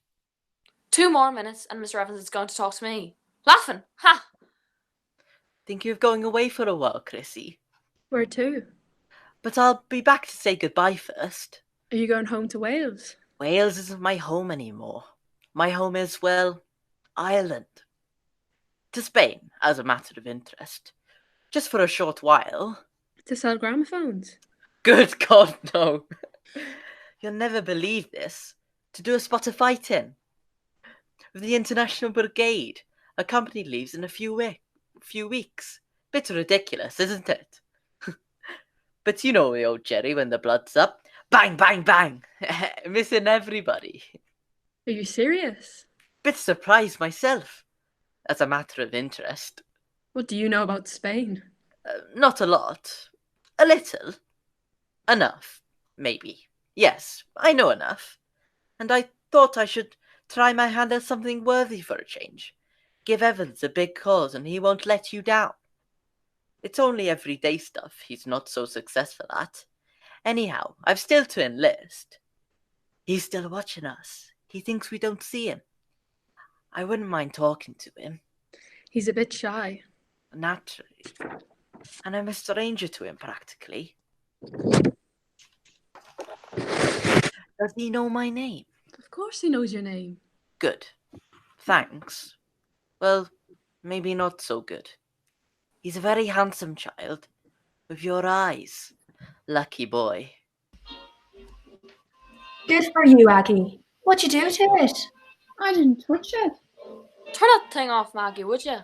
2 more minutes and Mr. Evans is going to talk to me. Laughing. Ha! Think you're going away for a while, Chrissy? Where to? But I'll be back to say goodbye first. Are you going home to Wales? Wales isn't my home anymore. My home is, well, Ireland. To Spain, as a matter of interest. Just for a short while. To sell gramophones? Good God, no. You'll never believe this. To do a spot of fighting. With the International Brigade. A company leaves in a few weeks. Bit ridiculous, isn't it? But you know me, old Jerry, when the blood's up. Bang, bang, bang! Missing everybody. Are you serious? Bit surprised myself. As a matter of interest. What do you know about Spain? Not a lot. A little. Enough, maybe. Yes, I know enough. And I thought I should try my hand at something worthy for a change. Give Evans a big cause and he won't let you down. It's only everyday stuff he's not so successful at. Anyhow, I've still to enlist. He's still watching us. He thinks we don't see him. I wouldn't mind talking to him. He's a bit shy. Naturally. And I'm a stranger to him, practically. Does he know my name? Of course he knows your name. Good. Thanks. Well, maybe not so good. He's a very handsome child, with your eyes. Lucky boy. Good for you, Aggie. What'd you do to it? I didn't touch it. Turn that thing off, Maggie, would you?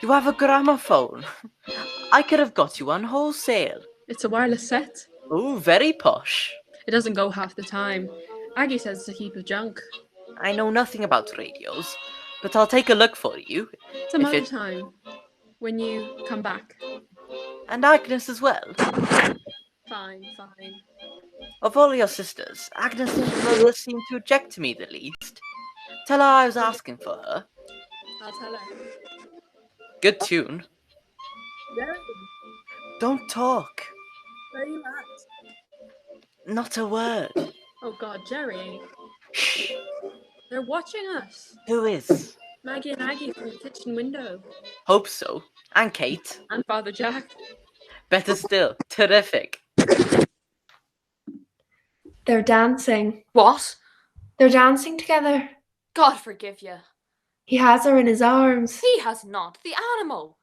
You have a gramophone. I could have got you one wholesale. It's a wireless set. Oh, very posh. It doesn't go half the time. Aggie says it's a heap of junk. I know nothing about radios, but I'll take a look for you. Some If other it- time. When you come back. And Agnes as well. Fine, fine. Of all your sisters, Agnes doesn't seem to object to me the least. Tell her I was asking for her. I'll tell her. Good tune. Jerry, Don't talk. where are you at? Not a word. Oh God, Jerry. Shh. They're watching us. Who is? Maggie and Aggie from the kitchen window. Hope so. And Kate. And Father Jack. Better still. Terrific. They're dancing. What? They're dancing together. God forgive you. He has her in his arms. He has not. The animal.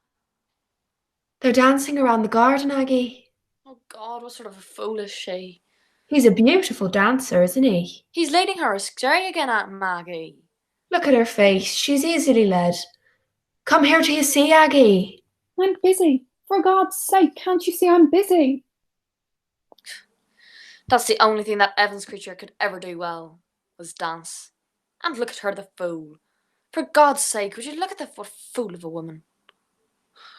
They're dancing around the garden, Aggie. Oh God, what sort of a fool is she? He's a beautiful dancer, isn't he? He's leading her astray again, Aunt Maggie. Look at her face. She's easily led. Come here till you see, Aggie. I'm busy. For God's sake, can't you see I'm busy? That's the only thing that Evans creature could ever do well, was dance. And look at her, the fool. For God's sake, would you look at what fool of a woman?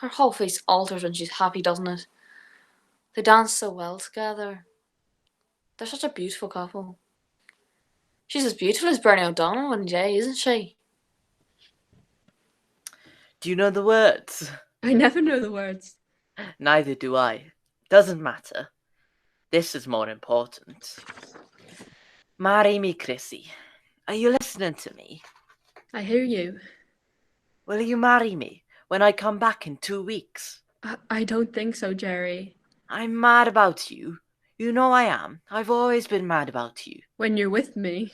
Her whole face alters when she's happy, doesn't it? They dance so well together. They're such a beautiful couple. She's as beautiful as Bernie O'Donnell one day, isn't she? Do you know the words? I never know the words. Neither do I. Doesn't matter. This is more important. Marry me, Chrissy. Are you listening to me? I hear you. Will you marry me when I come back in 2 weeks? I don't think so, Jerry. I'm mad about you. You know I am. I've always been mad about you. When you're with me.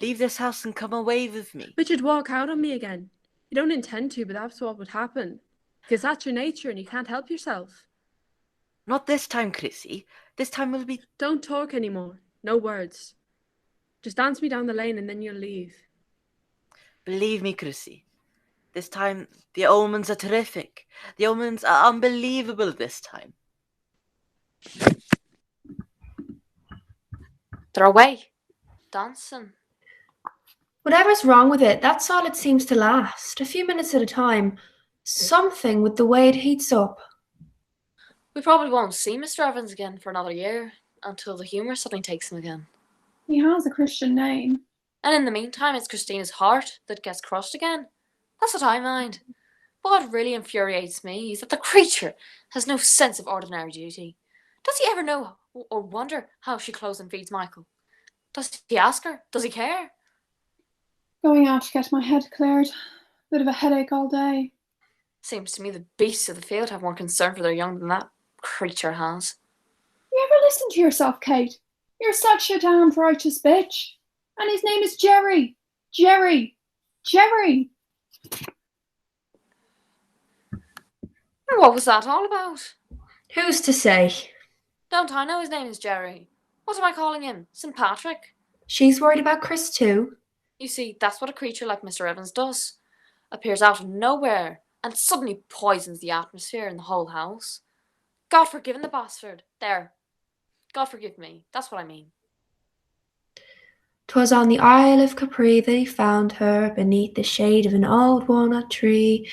Leave this house and come away with me. But you'd walk out on me again. You don't intend to, but that's what would happen. Because that's your nature and you can't help yourself. Not this time, Chrissy. This time will be... Don't talk anymore. No words. Just dance me down the lane and then you'll leave. Believe me, Chrissy. This time, the omens are terrific. The omens are unbelievable this time. They're away. Dancing. Whatever's wrong with it, that's all it seems to last. A few minutes at a time. Something with the way it heats up. We probably won't see Mr. Evans again for another year, until the humour suddenly takes him again. He has a Christian name. And in the meantime, it's Christina's heart that gets crushed again. That's what I mind. But what really infuriates me is that the creature has no sense of ordinary duty. Does he ever know or wonder how she clothes and feeds Michael? Does he ask her? Does he care? Going out to get my head cleared. Bit of a headache all day. Seems to me the beasts of the field have more concern for their young than that creature has. You ever listen to yourself, Kate? You're such a damned righteous bitch. And his name is Jerry. Jerry. Jerry. What was that all about? Who's to say? Don't I know his name is Jerry? What am I calling him? St. Patrick? She's worried about Chris too. You see, that's what a creature like Mr. Evans does. Appears out of nowhere and suddenly poisons the atmosphere in the whole house. God forgive the bastard. There. God forgive me. That's what I mean. 'Twas on the Isle of Capri that he found her, beneath the shade of an old walnut tree.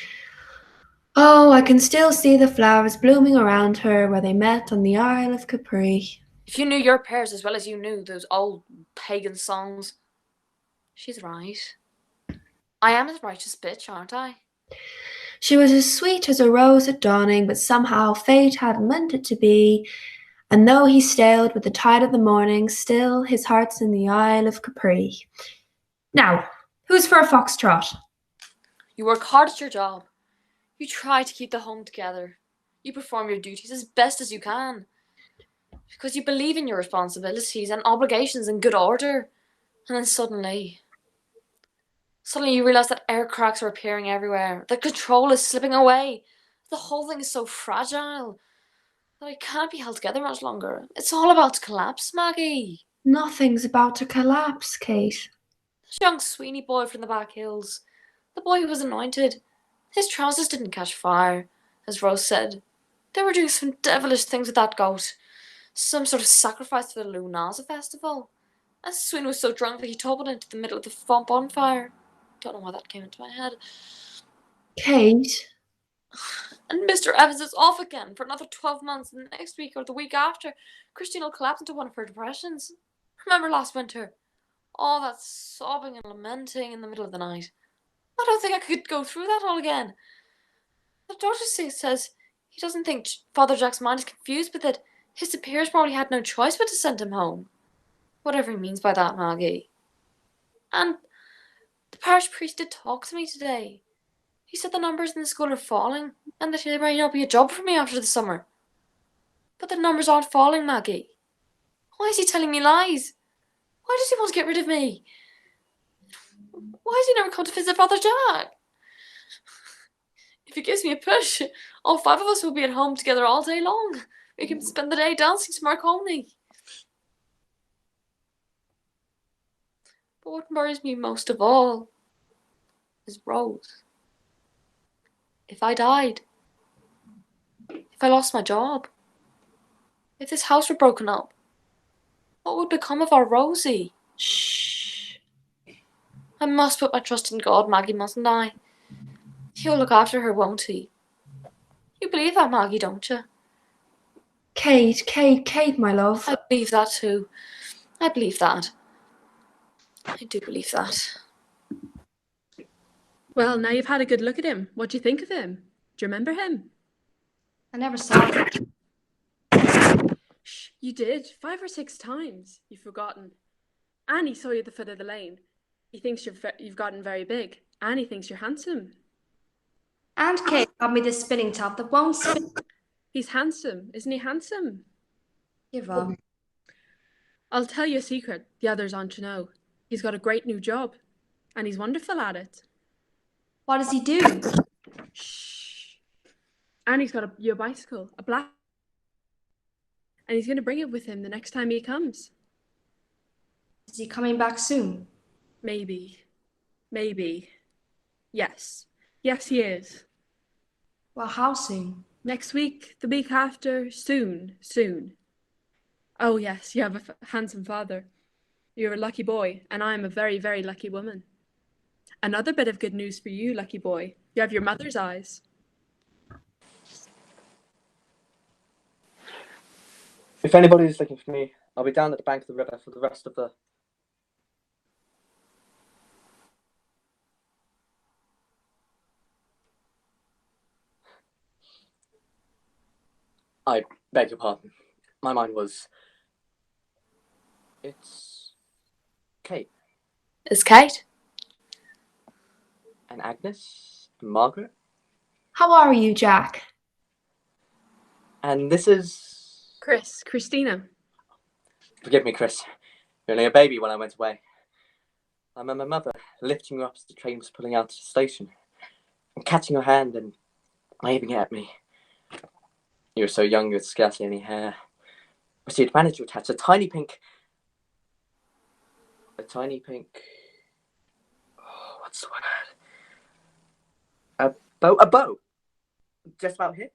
Oh, I can still see the flowers blooming around her where they met on the Isle of Capri. If you knew your prayers as well as you knew those old pagan songs. She's right. I am a righteous bitch, aren't I? She was as sweet as a rose at dawning, but somehow fate hadn't meant it to be. And though he sailed with the tide of the morning, still his heart's in the Isle of Capri. Now, who's for a foxtrot? You work hard at your job. You try to keep the home together. You perform your duties as best as you can. Because you believe in your responsibilities and obligations in good order. And then suddenly you realise that air cracks are appearing everywhere. That control is slipping away. The whole thing is so fragile that it can't be held together much longer. It's all about to collapse, Maggie. Nothing's about to collapse, Kate. This young Sweeney boy from the back hills. The boy who was anointed. His trousers didn't catch fire, as Rose said. They were doing some devilish things with that goat. Some sort of sacrifice for the Lughnasa festival. And Sweeney was so drunk that he toppled into the middle of the bonfire. Don't know why that came into my head. Kate? And Mr. Evans is off again for another 12 months, and next week or the week after, Christine will collapse into one of her depressions. Remember last winter? All that sobbing and lamenting in the middle of the night. I don't think I could go through that all again. The doctor says he doesn't think Father Jack's mind is confused, but that his superiors probably had no choice but to send him home. Whatever he means by that, Maggie. And the parish priest did talk to me today. He said the numbers in the school are falling, and that there may not be a job for me after the summer. But the numbers aren't falling, Maggie. Why is he telling me lies? Why does he want to get rid of me? Why has he never come to visit Father Jack? If he gives me a push, all 5 of us will be at home together all day long. We can spend the day dancing to Marconi. But what worries me most of all is Rose. If I died, if I lost my job, if this house were broken up, what would become of our Rosie? Shh. I must put my trust in God, Maggie, mustn't I? He'll look after her, won't he? You believe that, Maggie, don't you? Kate, my love. I believe that too. I believe that. I do believe that. Well, now you've had a good look at him. What do you think of him? Do you remember him? I never saw him. Shh, you did. 5 or 6 times. You've forgotten. And he saw you at the foot of the lane. He thinks you've gotten very big. And he thinks you're handsome. And Kate got me this spinning top that won't spin. He's handsome. Isn't he handsome? Give up. I'll tell you a secret the others aren't to know. He's got a great new job. And he's wonderful at it. What does he do? Shh. And he's got your bicycle, a black. And he's going to bring it with him the next time he comes. Is he coming back soon? Maybe. Yes, he is. Well, how soon? Next week, the week after, soon. Oh yes, you have a handsome father. You're a lucky boy, and I'm a very, very lucky woman. Another bit of good news for you, lucky boy. You have your mother's eyes. If anybody's looking for me, I'll be down at the bank of the river for the rest of the... I beg your pardon. My mind was... It's... Kate. It's Kate. And Agnes. And Margaret. How are you, Jack? And this is... Christina. Forgive me, Chris. You're only a baby when I went away. I remember my mother lifting you up as the train was pulling out to the station, and catching your hand and waving it at me. You were so young you had scarcely any hair. received managed to attach a tiny pink. Oh, what's the word? A bow. Just about here.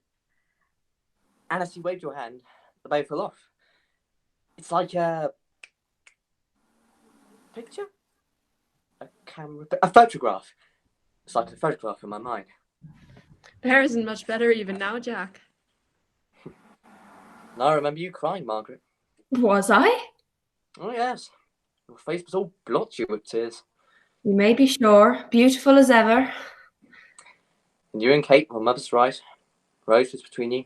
And as you waved your hand, the bow fell off. It's like a picture? A photograph. It's like a photograph in my mind. Hair isn't much better even now, Jack. And I remember you crying, Margaret. Was I? Oh, yes. Your face was all blotchy with tears. You may be sure. Beautiful as ever. And you and Kate were mother's right. Rose was between you.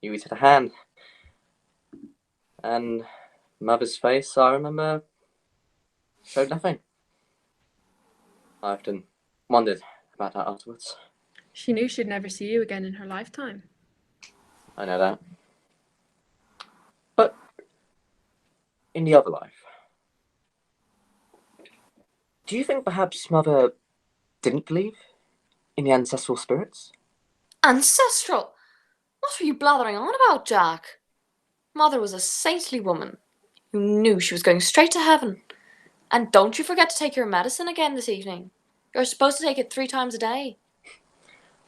You each had a hand. And mother's face, I remember, showed nothing. I often wondered about that afterwards. She knew she'd never see you again in her lifetime. I know that. But in the other life, do you think perhaps Mother didn't believe in the ancestral spirits? Ancestral? What were you blathering on about, Jack? Mother was a saintly woman who knew she was going straight to heaven. And don't you forget to take your medicine again this evening. You're supposed to take it 3 times a day.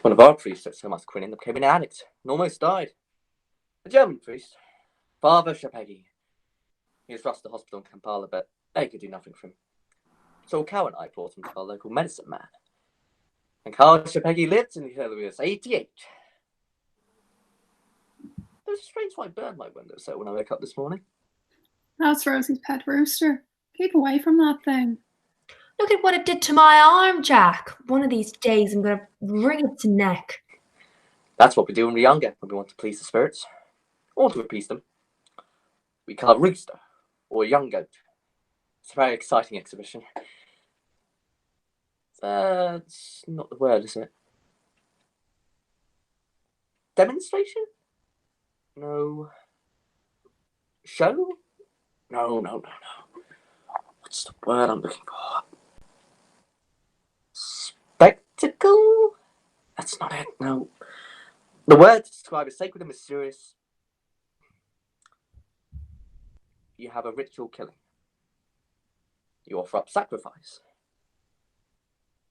One of our priests took so much quinine that became an addict and almost died. A German priest, Father Shapegi. He was rushed to the hospital in Kampala, but they could do nothing for him. So Cow and I brought him to our local medicine man. And Carl Shapegi lived until he was 88. There was a strange white bird in my windowsill when I woke up this morning. That's Rosie's pet rooster. Keep away from that thing. Look at what it did to my arm, Jack. One of these days I'm going to wring its neck. That's what we do when we're younger, when we want to please the spirits. Or to appease them. We call a rooster, or a young goat. It's a very exciting exhibition. That's not the word, is it? Demonstration? No. Show? No. What's the word I'm looking for? Spectacle? That's not it, no. The word to describe is sacred and mysterious. You have a ritual killing. You offer up sacrifice.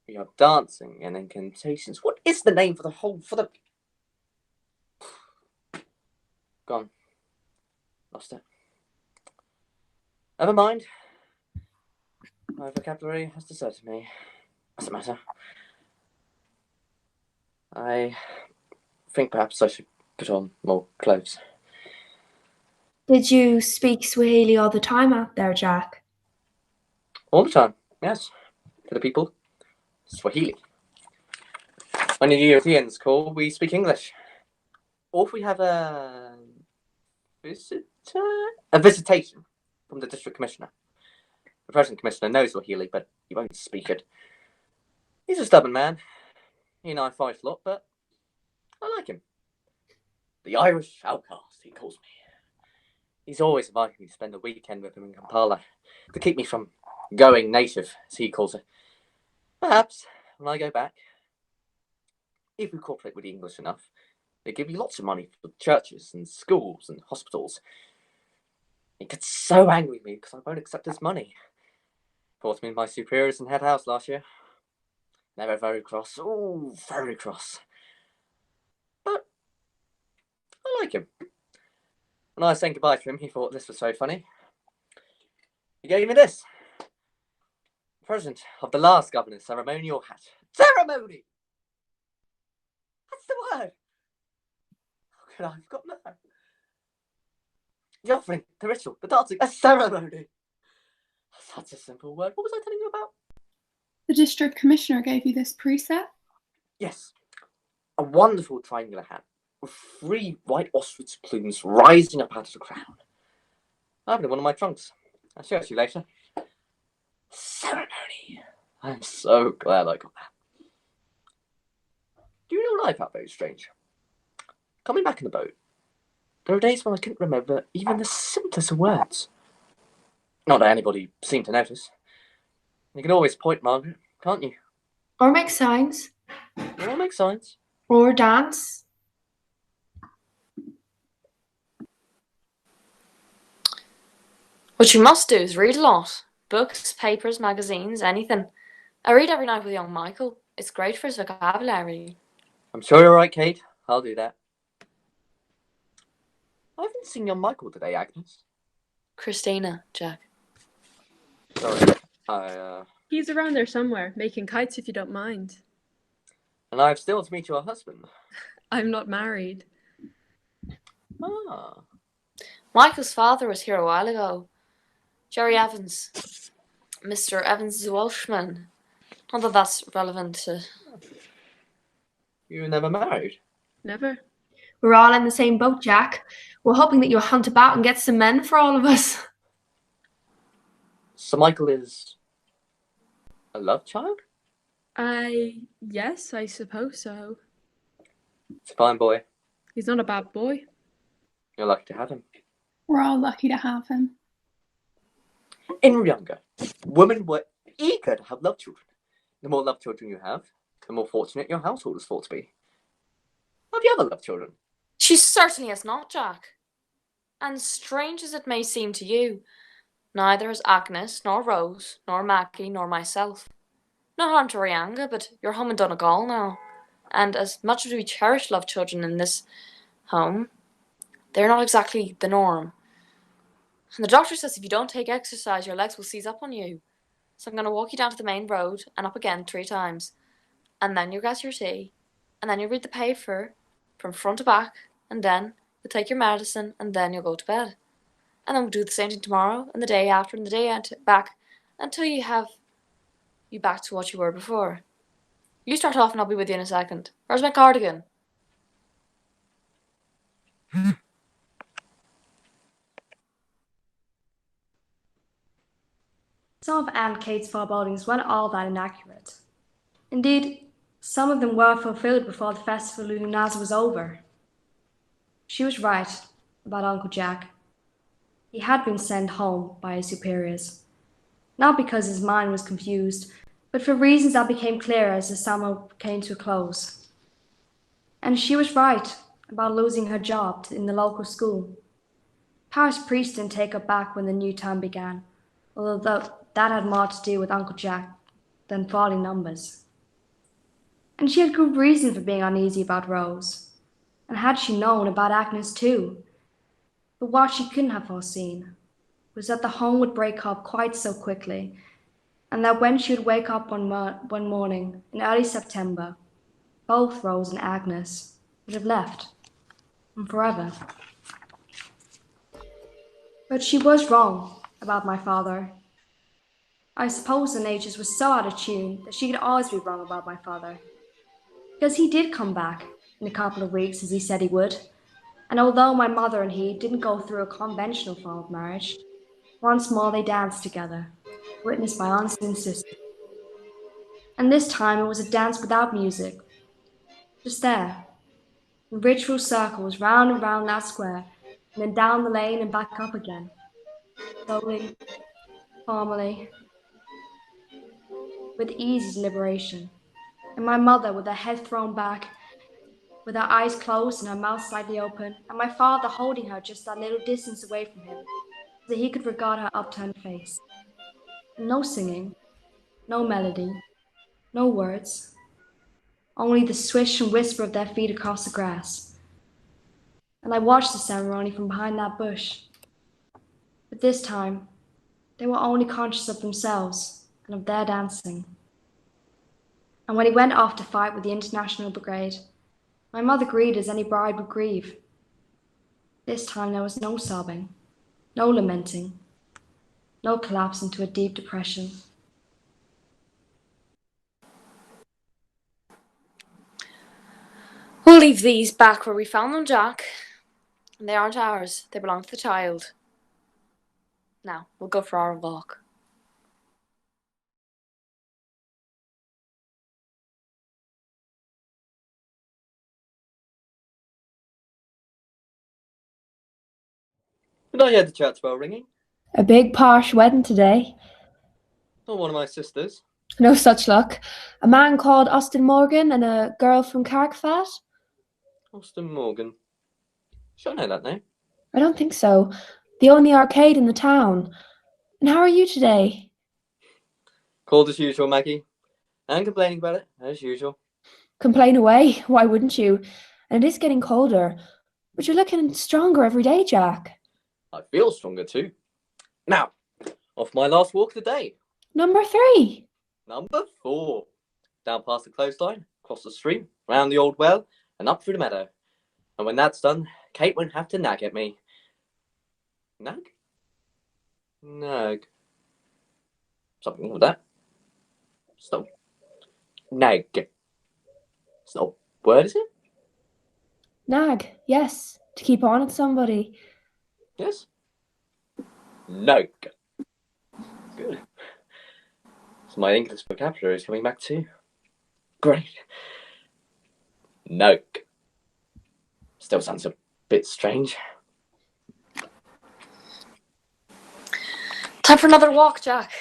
You have dancing and incantations. What is the name for the Gone. Lost it. Never mind. My vocabulary has deserted me. Doesn't matter. I think perhaps I should put on more clothes. Did you speak Swahili all the time out there, Jack? All the time, yes. To the people, Swahili. When the Europeans call, we speak English. Or if we have a visitation from the district commissioner. The present commissioner knows Swahili, but he won't speak it. He's a stubborn man. He and I fight a lot, but I like him. The Irish outcast, he calls me. He's always inviting me to spend a weekend with him in Kampala to keep me from going native, as he calls it. Perhaps, when I go back, if we cooperate with the English enough, they give you lots of money for churches and schools and hospitals. He gets so angry with me because I won't accept his money. Brought me my superiors in head house last year. They were very cross. Oh, very cross. But I like him. When I was saying goodbye to him, he thought this was so funny. He gave me this. Present of the last governor's ceremonial hat. Ceremony! That's the word! How could I have forgotten that? The offering, the ritual, the dancing, a ceremony. Such a simple word. What was I telling you about? The district commissioner gave you this preset? Yes. A wonderful triangular hat with 3 white ostrich plumes rising up out of the crown. I have it in one of my trunks. I'll show it to you later. Ceremony. I'm so glad I got that. Do you know life out there is strange? Coming back in the boat, there are days when I couldn't remember even the simplest of words. Not that anybody seemed to notice. You can always point, Margaret, can't you? Or make signs. Or make signs. Or dance. What you must do is read a lot. Books, papers, magazines, anything. I read every night with young Michael. It's great for his vocabulary. I'm sure you're right, Kate. I'll do that. I haven't seen young Michael today, Agnes. Christina, Jack. Sorry, He's around there somewhere, making kites if you don't mind. and I have still to meet your husband. I'm not married. Ah. Michael's father was here a while ago. Jerry Evans. Mr. Evans is a Welshman. Not that that's relevant to... You were never married? Never. We're all in the same boat, Jack. We're hoping that you'll hunt about and get some men for all of us. So Michael is a love child? Yes, I suppose so. It's a fine boy. He's not a bad boy. You're lucky to have him. We're all lucky to have him. In Ryanga, women were eager to have love children. The more love children you have, the more fortunate your household is thought to be. Have you ever loved children? She certainly has not, Jack. And strange as it may seem to you, neither has Agnes, nor Rose, nor Mackie, nor myself. No harm to Ryanga, but you're home in Donegal now. And as much as we cherish love children in this home, they're not exactly the norm. And the doctor says if you don't take exercise, your legs will seize up on you. So I'm going to walk you down to the main road and up again 3 times. And then you'll get your tea. And then you'll read the paper from front to back. And then you'll take your medicine. And then you'll go to bed. And then we'll do the same thing tomorrow and the day after and the day back until you have you back to what you were before. You start off and I'll be with you in a second. Where's my cardigan? Some of Aunt Kate's forebodings weren't all that inaccurate. Indeed, some of them were fulfilled before the festival of Lughnasa was over. She was right about Uncle Jack. He had been sent home by his superiors, not because his mind was confused, but for reasons that became clearer as the summer came to a close. And she was right about losing her job in the local school. Parish priest didn't take her back when the new term began, although that had more to do with Uncle Jack than falling numbers. And she had good reason for being uneasy about Rose, and had she known about Agnes too. But what she couldn't have foreseen was that the home would break up quite so quickly, and that when she would wake up one morning in early September, both Rose and Agnes would have left, and forever. But she was wrong about my father. I suppose the natures were so out of tune that she could always be wrong about my father. Because he did come back in a couple of weeks, as he said he would, and although my mother and he didn't go through a conventional form of marriage, once more they danced together, witnessed by aunts and sisters. And this time it was a dance without music, just there, in ritual circles round and round that square, and then down the lane and back up again, slowly, formally, with easy deliberation. And my mother with her head thrown back, with her eyes closed and her mouth slightly open, and my father holding her just that little distance away from him, so that he could regard her upturned face. And no singing, no melody, no words, only the swish and whisper of their feet across the grass. And I watched the ceremony from behind that bush. But this time, they were only conscious of themselves and of their dancing. And when he went off to fight with the International Brigade, my mother grieved as any bride would grieve. This time there was no sobbing, no lamenting, no collapse into a deep depression. We'll leave these back where we found them, Jack. And they aren't ours. They belong to the child. Now, we'll go for our walk. Did I hear the church bell ringing? A big posh wedding today. Or one of my sisters? No such luck. A man called Austin Morgan and a girl from Carrickfat? Austin Morgan. Should I know that name? I don't think so. The only arcade in the town. And how are you today? Cold as usual, Maggie. And complaining about it, as usual. Complain away, why wouldn't you? And it is getting colder, but you're looking stronger every day, Jack. I feel stronger too. Now, off my last walk of the day. Number 3. Number 4. Down past the clothesline, across the stream, round the old well, and up through the meadow. And when that's done, Kate won't have to nag at me. Nag? Nag. Something wrong with that. It's not. Nag. It's not a word, is it? Nag, yes, to keep on at somebody. Yes? Nag. Good. So my English vocabulary is coming back too. Great. Nag. Still sounds a bit strange. Time for another walk, Jack.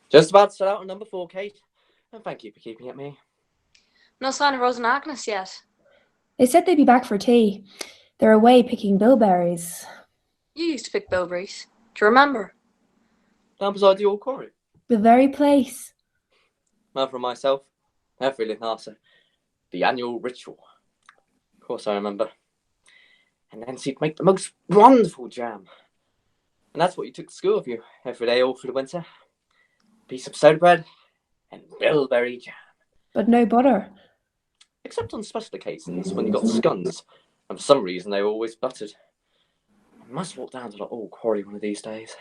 Just about to set out on number 4, Kate. And thank you for keeping at me. No sign of Rose and Agnes yet. They said they'd be back for tea. They're away picking bilberries. You used to pick bilberries. Do you remember? Down beside the old quarry. The very place. Mother and myself, at Lughnasa. The annual ritual. Of course I remember. And then she'd make the most wonderful jam. And that's what you took to school with you every day all through the winter. A piece of soda bread and bilberry jam. But no butter. Except on special occasions when you got scones. And for some reason they were always buttered. I must walk down to the old quarry one of these days.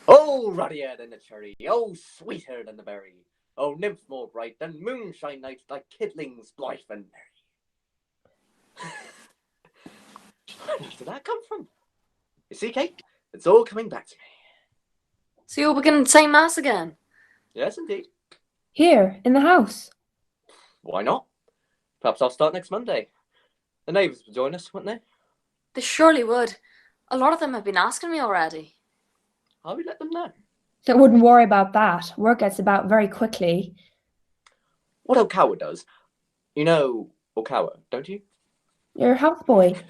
Oh, ruddier than the cherry, oh, sweeter than the berry, oh, nymph more bright than moonshine nights, like kidlings blithe and merry. Where did that come from? You see, Kate, it's all coming back to me. So you'll begin St. Mass again? Yes, indeed. Here, in the house. Why not? Perhaps I'll start next Monday. The neighbours will join us, won't they? They surely would. A lot of them have been asking me already. I'll let them know. I wouldn't worry about that. Work gets about very quickly. What Okawa does, you know Okawa, don't you? You're a houseboy.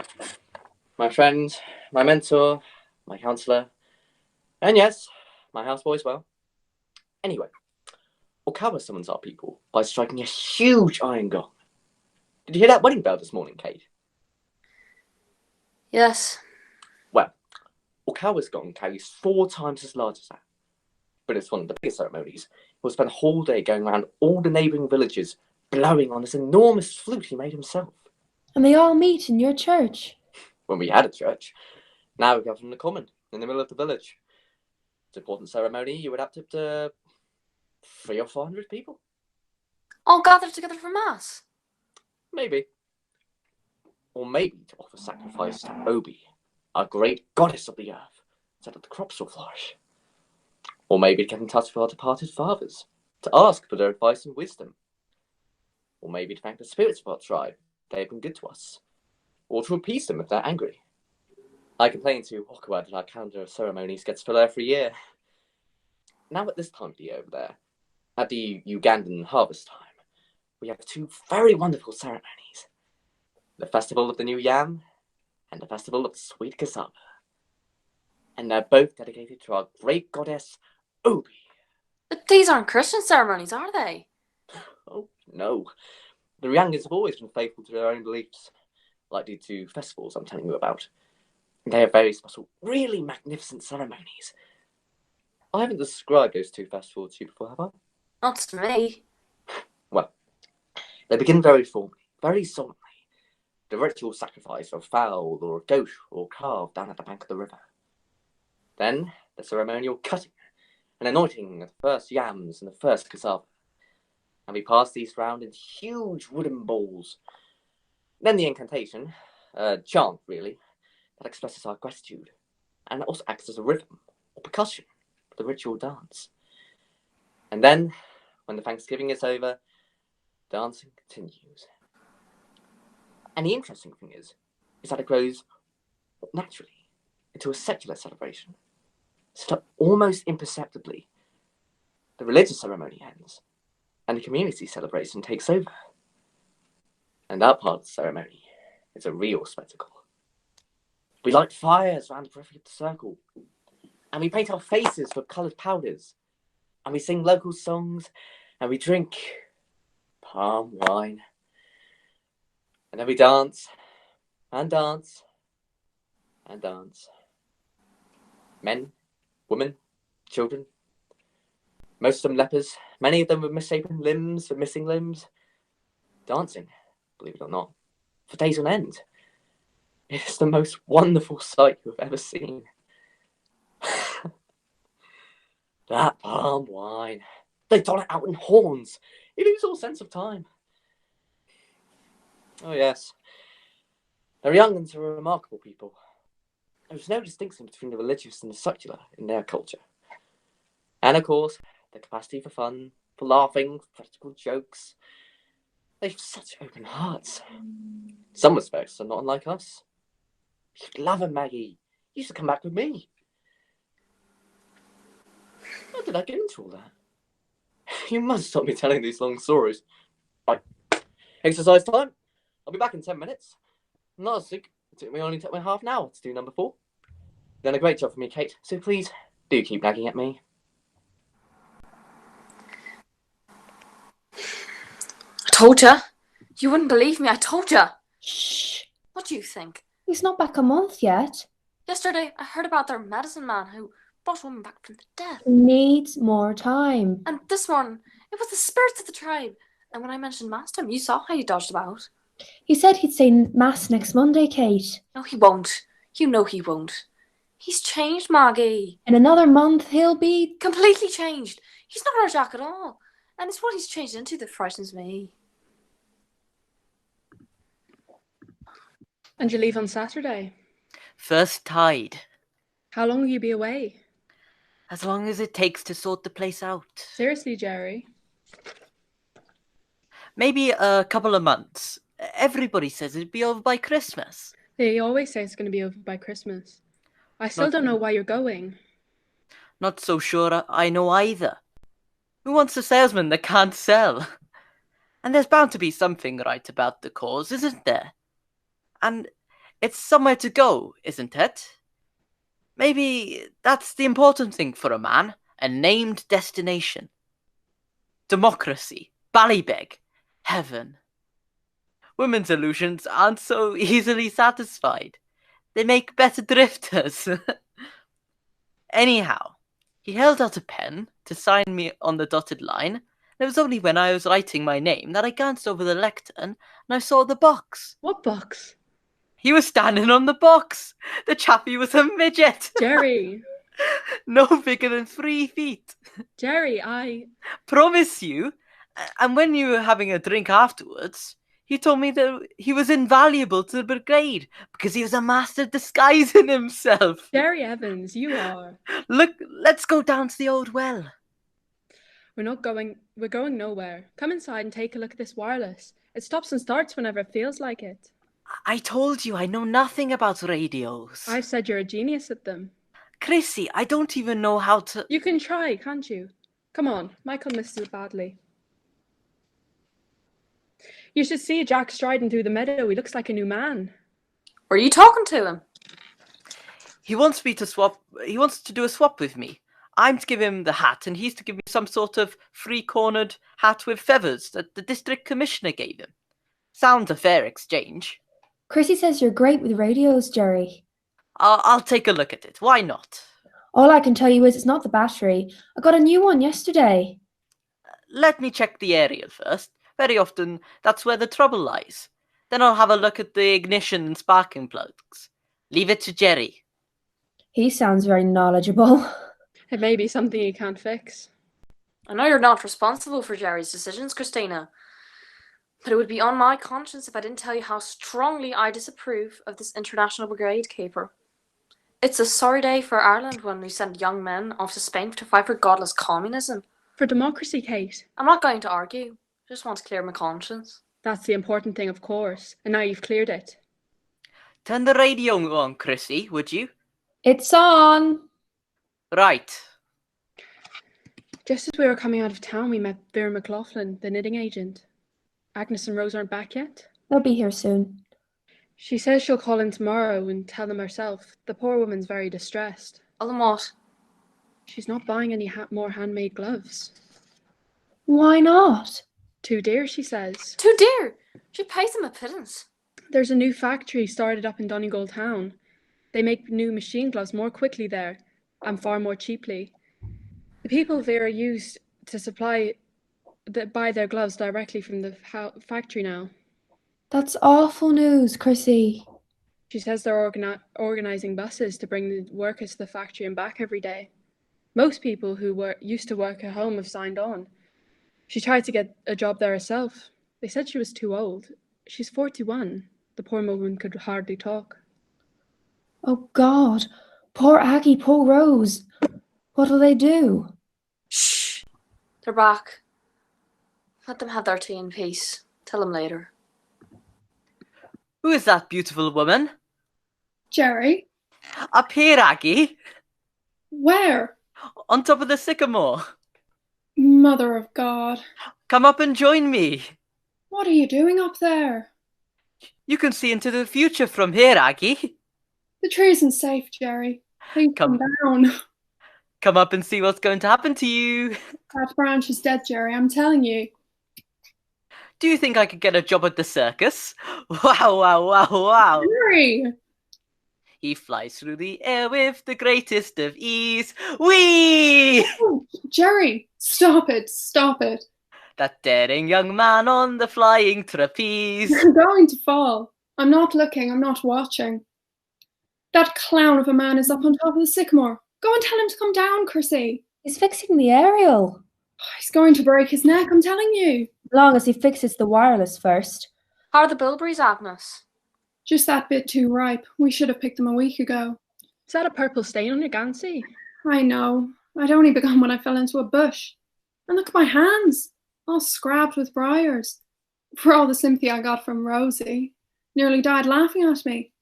My friend, my mentor, my counsellor, and yes, my houseboy as well. Anyway, Okawa summons our people by striking a huge iron gong. Did you hear that wedding bell this morning, Kate? Yes. Well, Okawa's gong carries 4 times as large as that. But it's one of the biggest ceremonies. He'll spend a whole day going around all the neighbouring villages, blowing on this enormous flute he made himself. And they all meet in your church. When we had a church. Now we go from the common, in the middle of the village. It's an important ceremony. You would have to 300 or 400 people. All gathered together for Mass? Maybe. Or maybe to offer sacrifice to Obi, our great goddess of the earth, so that the crops will flourish. Or maybe to get in touch with our departed fathers, to ask for their advice and wisdom. Or maybe to thank the spirits of our tribe, they have been good to us. Or to appease them if they're angry. I complain to Okawa that our calendar of ceremonies gets full every year. Now at this time of the year over there, at the Ugandan harvest time, we have 2 very wonderful ceremonies. The Festival of the New Yam and the Festival of the Sweet Cassava. And they're both dedicated to our great goddess, Obi. But these aren't Christian ceremonies, are they? Oh, no. The Ryangans have always been faithful to their own beliefs, like the 2 festivals I'm telling you about. They have very special, really magnificent ceremonies. I haven't described those 2 festivals to you before, have I? Not to me. Well, they begin very formally, very solemnly. The ritual sacrifice of a fowl or a goat or calf down at the bank of the river. Then the ceremonial cutting and anointing of the first yams and the first cassava. And we pass these round in huge wooden bowls. Then the incantation, a chant really, that expresses our gratitude. And it also acts as a rhythm or percussion for the ritual dance. And then, when the Thanksgiving is over, dancing continues. And the interesting thing is that it grows naturally into a secular celebration. So that almost imperceptibly, the religious ceremony ends and the community celebration takes over. And that part of the ceremony is a real spectacle. We light fires around the periphery of the circle. And we paint our faces with coloured powders. And we sing local songs. And we drink palm wine. And then we dance. And dance. And dance. Men, women, children. Most of them lepers. Many of them with misshapen limbs, with missing limbs. Dancing, believe it or not, for days on end. It's the most wonderful sight you've ever seen. That palm wine. They dole it out in horns. You lose all sense of time. Oh yes. The Youngans are a remarkable people. There's no distinction between the religious and the secular in their culture. And of course, the capacity for fun, for laughing, for practical jokes. They've such open hearts. Some respects are not unlike us. You'd love them, Maggie. You should come back with me. How did I get into all that? You must stop me telling these long stories. Right. Exercise time. I'll be back in 10 minutes. Last week, it only took me half an hour to do number 4. You've done a great job for me, Kate. So please, do keep nagging at me. I told ya. You wouldn't believe me, I told ya. Shh. What do you think? He's not back a month yet. Yesterday, I heard about their medicine man who brought a woman back from the dead. He needs more time. And this morning, it was the spirits of the tribe. And when I mentioned mass to him, you saw how he dodged about. He said he'd say mass next Monday, Kate. No, he won't. You know he won't. He's changed, Maggie. In another month, he'll be... Completely changed. He's not our Jack at all. And it's what he's changed into that frightens me. And you leave on Saturday? First tide. How long will you be away? As long as it takes to sort the place out. Seriously, Jerry? Maybe a couple of months. Everybody says it'd be over by Christmas. They always say it's going to be over by Christmas. I still don't know why you're going. Not so sure I know either. Who wants a salesman that can't sell? And there's bound to be something right about the cause, isn't there? And it's somewhere to go, isn't it? Maybe that's the important thing for a man, a named destination. Democracy, Ballybeg, heaven. Women's illusions aren't so easily satisfied. They make better drifters. Anyhow, he held out a pen to sign me on the dotted line. It was only when I was writing my name that I glanced over the lectern and I saw the box. What box? He was standing on the box. The chappie was a midget. Jerry. No bigger than 3 feet. Jerry, I... Promise you. And when you were having a drink afterwards, he told me that he was invaluable to the brigade because he was a master disguising himself. Jerry Evans, you are. Look, let's go down to the old well. We're going nowhere. Come inside and take a look at this wireless. It stops and starts whenever it feels like it. I told you I know nothing about radios. I've said you're a genius at them. Chrissy, I don't even know how to... You can try, can't you? Come on, Michael missed it badly. You should see Jack striding through the meadow. He looks like a new man. Were you talking to him? He wants me to swap... He wants to do a swap with me. I'm to give him the hat, and he's to give me some sort of three-cornered hat with feathers that the district commissioner gave him. Sounds a fair exchange. Chrissy says you're great with radios, Jerry. I'll take a look at it. Why not? All I can tell you is it's not the battery. I got a new one yesterday. Let me check the aerial first. Very often, that's where the trouble lies. Then I'll have a look at the ignition and sparking plugs. Leave it to Jerry. He sounds very knowledgeable. It may be something you can't fix. I know you're not responsible for Jerry's decisions, Christina. But it would be on my conscience if I didn't tell you how strongly I disapprove of this international brigade caper. It's a sorry day for Ireland when we send young men off to Spain to fight for godless communism. For democracy, Kate. I'm not going to argue. I just want to clear my conscience. That's the important thing, of course. And now you've cleared it. Turn the radio on, Chrissy, would you? It's on. Right. Just as we were coming out of town, we met Vera McLaughlin, the knitting agent. Agnes and Rose aren't back yet? They'll be here soon. She says she'll call in tomorrow and tell them herself. The poor woman's very distressed. Tell them what? She's not buying any more handmade gloves. Why not? Too dear, she says. Too dear! She pays them a pittance. There's a new factory started up in Donegal town. They make new machine gloves more quickly there and far more cheaply. The people there are used to buy their gloves directly from the factory now. That's awful news, Chrissy. She says they're organising buses to bring the workers to the factory and back every day. Most people who used to work at home have signed on. She tried to get a job there herself. They said she was too old. She's 41. The poor woman could hardly talk. Oh God, poor Aggie, poor Rose. What'll they do? Shh! They're back. Let them have their tea in peace. Tell them later. Who is that beautiful woman? Jerry? Up here, Aggie. Where? On top of the sycamore. Mother of God. Come up and join me. What are you doing up there? You can see into the future from here, Aggie. The tree isn't safe, Jerry. Please come down. Come up and see what's going to happen to you. That branch is dead, Jerry, I'm telling you. Do you think I could get a job at the circus? Wow, wow, wow, wow. Jerry! He flies through the air with the greatest of ease. Whee! Oh, Jerry, stop it, stop it. That daring young man on the flying trapeze. You're going to fall. I'm not looking, I'm not watching. That clown of a man is up on top of the sycamore. Go and tell him to come down, Chrissy. He's fixing the aerial. He's going to break his neck, I'm telling you. As long as he fixes the wireless first. How are the bilberries, Agnes? Just that bit too ripe. We should have picked them a week ago. Is that a purple stain on your Gansey? I know. I'd only begun when I fell into a bush. And look at my hands, all scrabbed with briars. For all the sympathy I got from Rosie, nearly died laughing at me.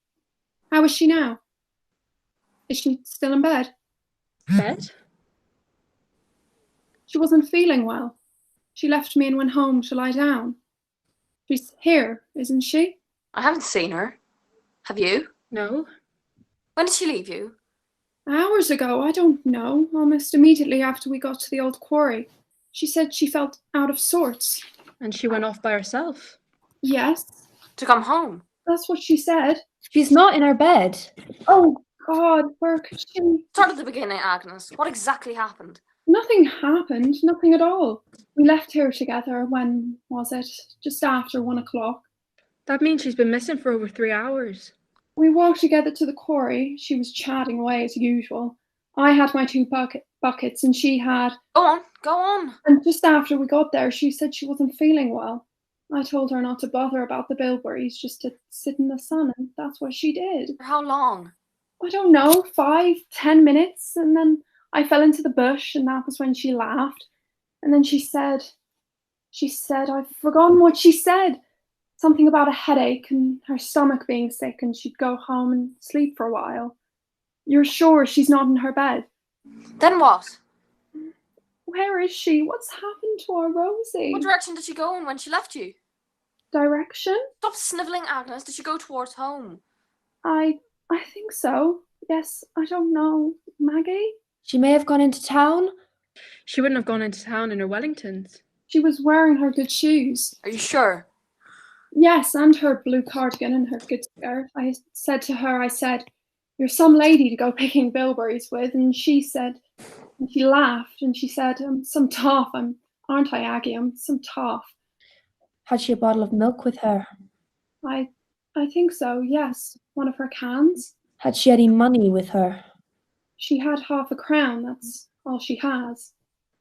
How is she now? Is she still in bed? Bed? She wasn't feeling well. She left me and went home to lie down. She's here, isn't she? I haven't seen her. Have you? No. When did she leave you? Hours ago, I don't know. Almost immediately after we got to the old quarry. She said she felt out of sorts. And she went off by herself? Yes. To come home? That's what she said. She's not in her bed. Oh, God, where could she? Start at the beginning, Agnes. What exactly happened? Nothing happened, nothing at all. We left here together, when was it? Just after 1 o'clock. That means she's been missing for over 3 hours. We walked together to the quarry. She was chatting away as usual. I had my 2 buckets and she had... Go on, go on. And just after we got there, she said she wasn't feeling well. I told her not to bother about the bilberries, just to sit in the sun, and that's what she did. For how long? I don't know, 5, 10 minutes, and then I fell into the bush, and that was when she laughed. And then she said, I've forgotten what she said. Something about a headache and her stomach being sick, and she'd go home and sleep for a while. You're sure she's not in her bed? Then what? Where is she? What's happened to our Rosie? What direction did she go in when she left you? Direction? Stop snivelling, Agnes. Did she go towards home? I think so. Yes, I don't know. Maggie? She may have gone into town. She wouldn't have gone into town in her Wellingtons. She was wearing her good shoes. Are you sure? Yes, and her blue cardigan and her good skirt. I said to her, you're some lady to go picking bilberries with. And she laughed and she said, I'm some toff. Aren't I, Aggie? I'm some toff. Had she a bottle of milk with her? I think so, yes. One of her cans. Had she any money with her? She had half a crown, that's all she has.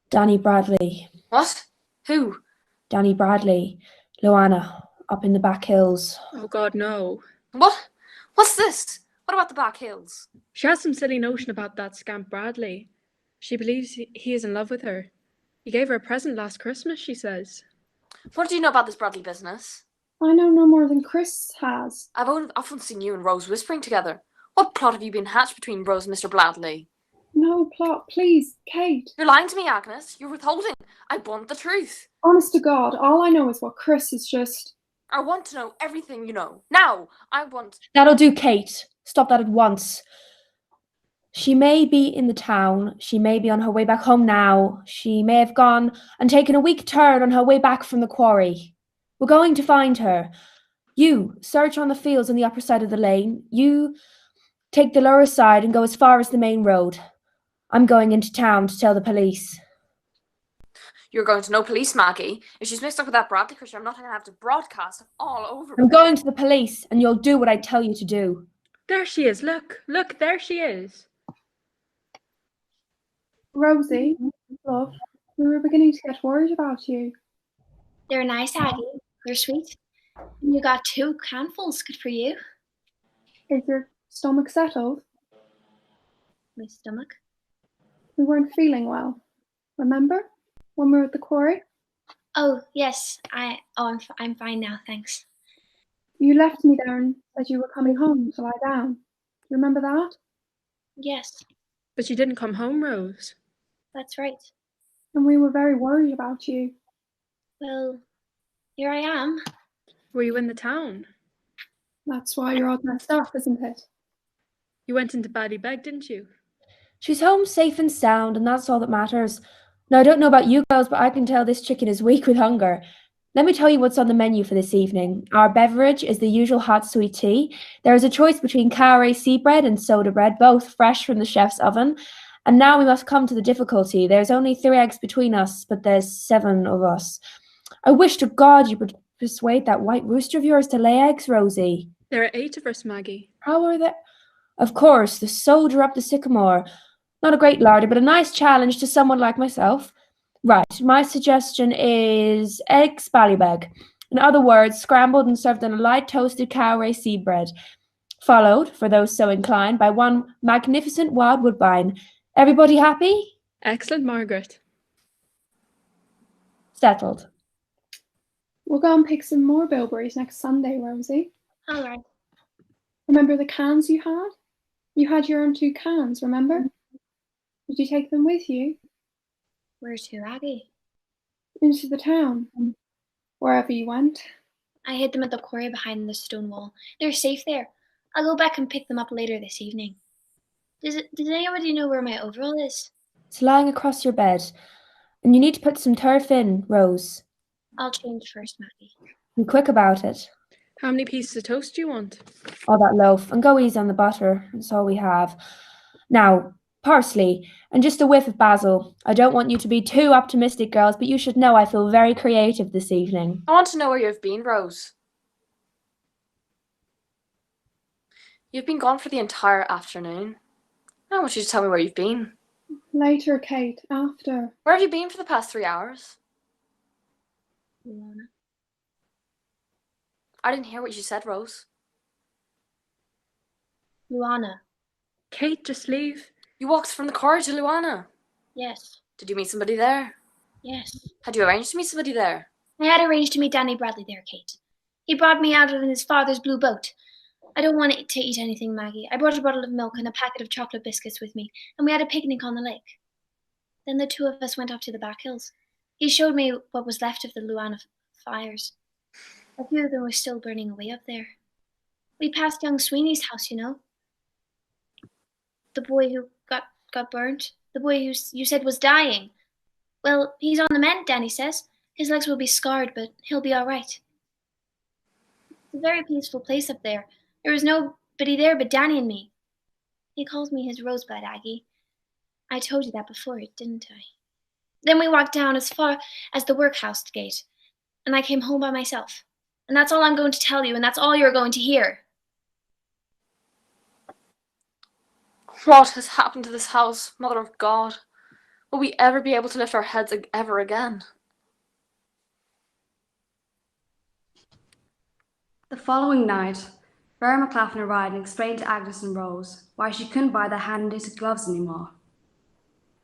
Danny Bradley. What? Who? Danny Bradley. Lughnasa, up in the back hills. Oh God, no. What? What's this? What about the back hills? She has some silly notion about that scamp Bradley. She believes he is in love with her. He gave her a present last Christmas, she says. What do you know about this Bradley business? I know no more than Chris has. I've often seen you and Rose whispering together. What plot have you been hatched between Rose and Mr. Bradley? No plot, please, Kate. You're lying to me, Agnes. You're withholding. I want the truth. Honest to God, all I know is what Chris is just... I want to know everything you know. Now! I want... That'll do, Kate. Stop that at once. She may be in the town. She may be on her way back home now. She may have gone and taken a weak turn on her way back from the quarry. We're going to find her. You search on the fields on the upper side of the lane. You take the lower side and go as far as the main road. I'm going into town to tell the police. You're going to no police, Maggie. If she's mixed up with that Bradley Christian, I'm not going to have to broadcast it all over. I'm going to the police, and you'll do what I tell you to do. There she is. Look, there she is. Rosie, love, we were beginning to get worried about you. They're nice, Aggie. They're sweet. And you got 2 canfuls. Good for you. Is your stomach settled? My stomach. We weren't feeling well. Remember? When we were at the quarry? Oh, yes. I'm fine now, thanks. You left me there and said you were coming home to lie down. You remember that? Yes, But you didn't come home, Rose. that's right. And we were very worried about you. Well, here I am. Were you in the town? That's why you're all messed up, isn't it? You went into Ballybeg, didn't you? She's home safe and sound, and that's all that matters. Now, I don't know about you girls, but I can tell this chicken is weak with hunger. Let me tell you what's on the menu for this evening. Our beverage is the usual hot sweet tea. There is a choice between cowrie sea bread and soda bread, both fresh from the chef's oven. And now we must come to the difficulty. There's only 3 eggs between us, but there's 7 of us. I wish to God you would persuade that white rooster of yours to lay eggs, Rosie. There are 8 of us, Maggie. How are they? Of course, the soldier up the sycamore. Not a great larder, but a nice challenge to someone like myself. Right, my suggestion is eggs ballybeg. In other words, scrambled and served on a light toasted cowrie seed bread. Followed, for those so inclined, by 1 magnificent wild woodbine. Everybody happy? Excellent, Margaret. Settled. We'll go and pick some more bilberries next Sunday, Rosie. All right. Remember the cans you had? You had your own 2 cans, remember? Did you take them with you? Where to, Aggie? Into the town. Wherever you went. I hid them at the quarry behind the stone wall. They're safe there. I'll go back and pick them up later this evening. Does anybody know where my overall is? It's lying across your bed. And you need to put some turf in, Rose. I'll change first, Maggie. Be quick about it. How many pieces of toast do you want? All that loaf, and go easy on the butter. That's all we have. Now, parsley, and just a whiff of basil. I don't want you to be too optimistic, girls, but you should know I feel very creative this evening. I want to know where you've been, Rose. You've been gone for the entire afternoon. I want you to tell me where you've been. Later, Kate, after. Where have you been for the past 3 hours? Luana. I didn't hear what you said, Rose. Luana. Kate, just leave. You walked from the quarry to Luana. Yes. Did you meet somebody there? Yes. Had you arranged to meet somebody there? I had arranged to meet Danny Bradley there, Kate. He brought me out in his father's blue boat. I don't want to eat anything, Maggie. I brought a bottle of milk and a packet of chocolate biscuits with me, and we had a picnic on the lake. Then the 2 of us went off to the back hills. He showed me what was left of the Luana fires. A few of them were still burning away up there. We passed young Sweeney's house, you know. The boy who got burnt. The boy who you said was dying. Well, he's on the mend, Danny says. His legs will be scarred, but he'll be all right. It's a very peaceful place up there. There was nobody there but Danny and me. He calls me his rosebud, Aggie. I told you that before, didn't I? Then we walked down as far as the workhouse gate, and I came home by myself. And that's all I'm going to tell you, and that's all you're going to hear. What has happened to this house, Mother of God? Will we ever be able to lift our heads ever again? The following night, Vera McLaughlin arrived and explained to Agnes and Rose why she couldn't buy their hand-knitted gloves anymore.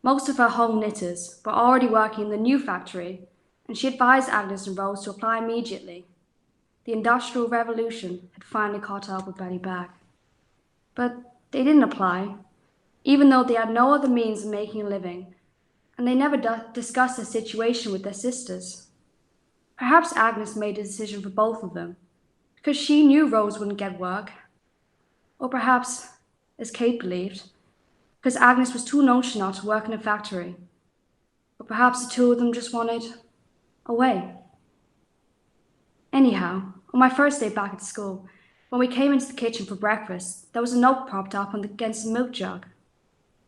Most of her home knitters were already working in the new factory, and she advised Agnes and Rose to apply immediately. The Industrial Revolution had finally caught up with Ballybeg. But they didn't apply, even though they had no other means of making a living, and they never discussed their situation with their sisters. Perhaps Agnes made the decision for both of them, because she knew Rose wouldn't get work. Or perhaps, as Kate believed, because Agnes was too nonchalant to work in a factory. Or perhaps the two of them just wanted away. Anyhow, on my first day back at school, when we came into the kitchen for breakfast, there was a note propped up against the milk jug.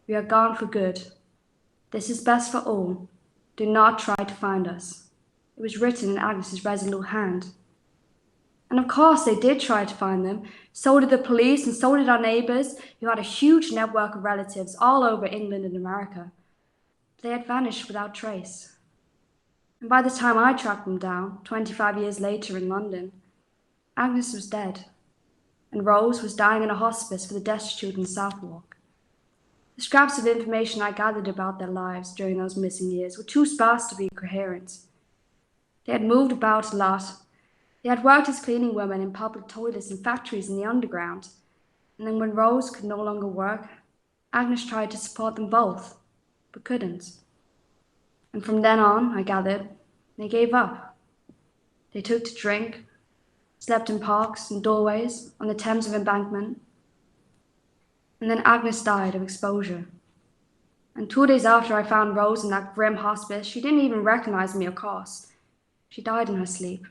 We are gone for good. This is best for all. Do not try to find us. It was written in Agnes's resolute hand. And of course they did try to find them. So did the police and so did our neighbours, who had a huge network of relatives all over England and America. They had vanished without trace. And by the time I tracked them down, 25 years later in London, Agnes was dead, and Rose was dying in a hospice for the destitute in Southwark. The scraps of information I gathered about their lives during those missing years were too sparse to be coherent. They had moved about a lot. They had worked as cleaning women in public toilets and factories in the underground. And then when Rose could no longer work, Agnes tried to support them both, but couldn't. And from then on, I gathered, they gave up. They took to drink, slept in parks and doorways on the Thames embankment. And then Agnes died of exposure. And 2 days after I found Rose in that grim hospice, she didn't even recognize me, of course. She died in her sleep.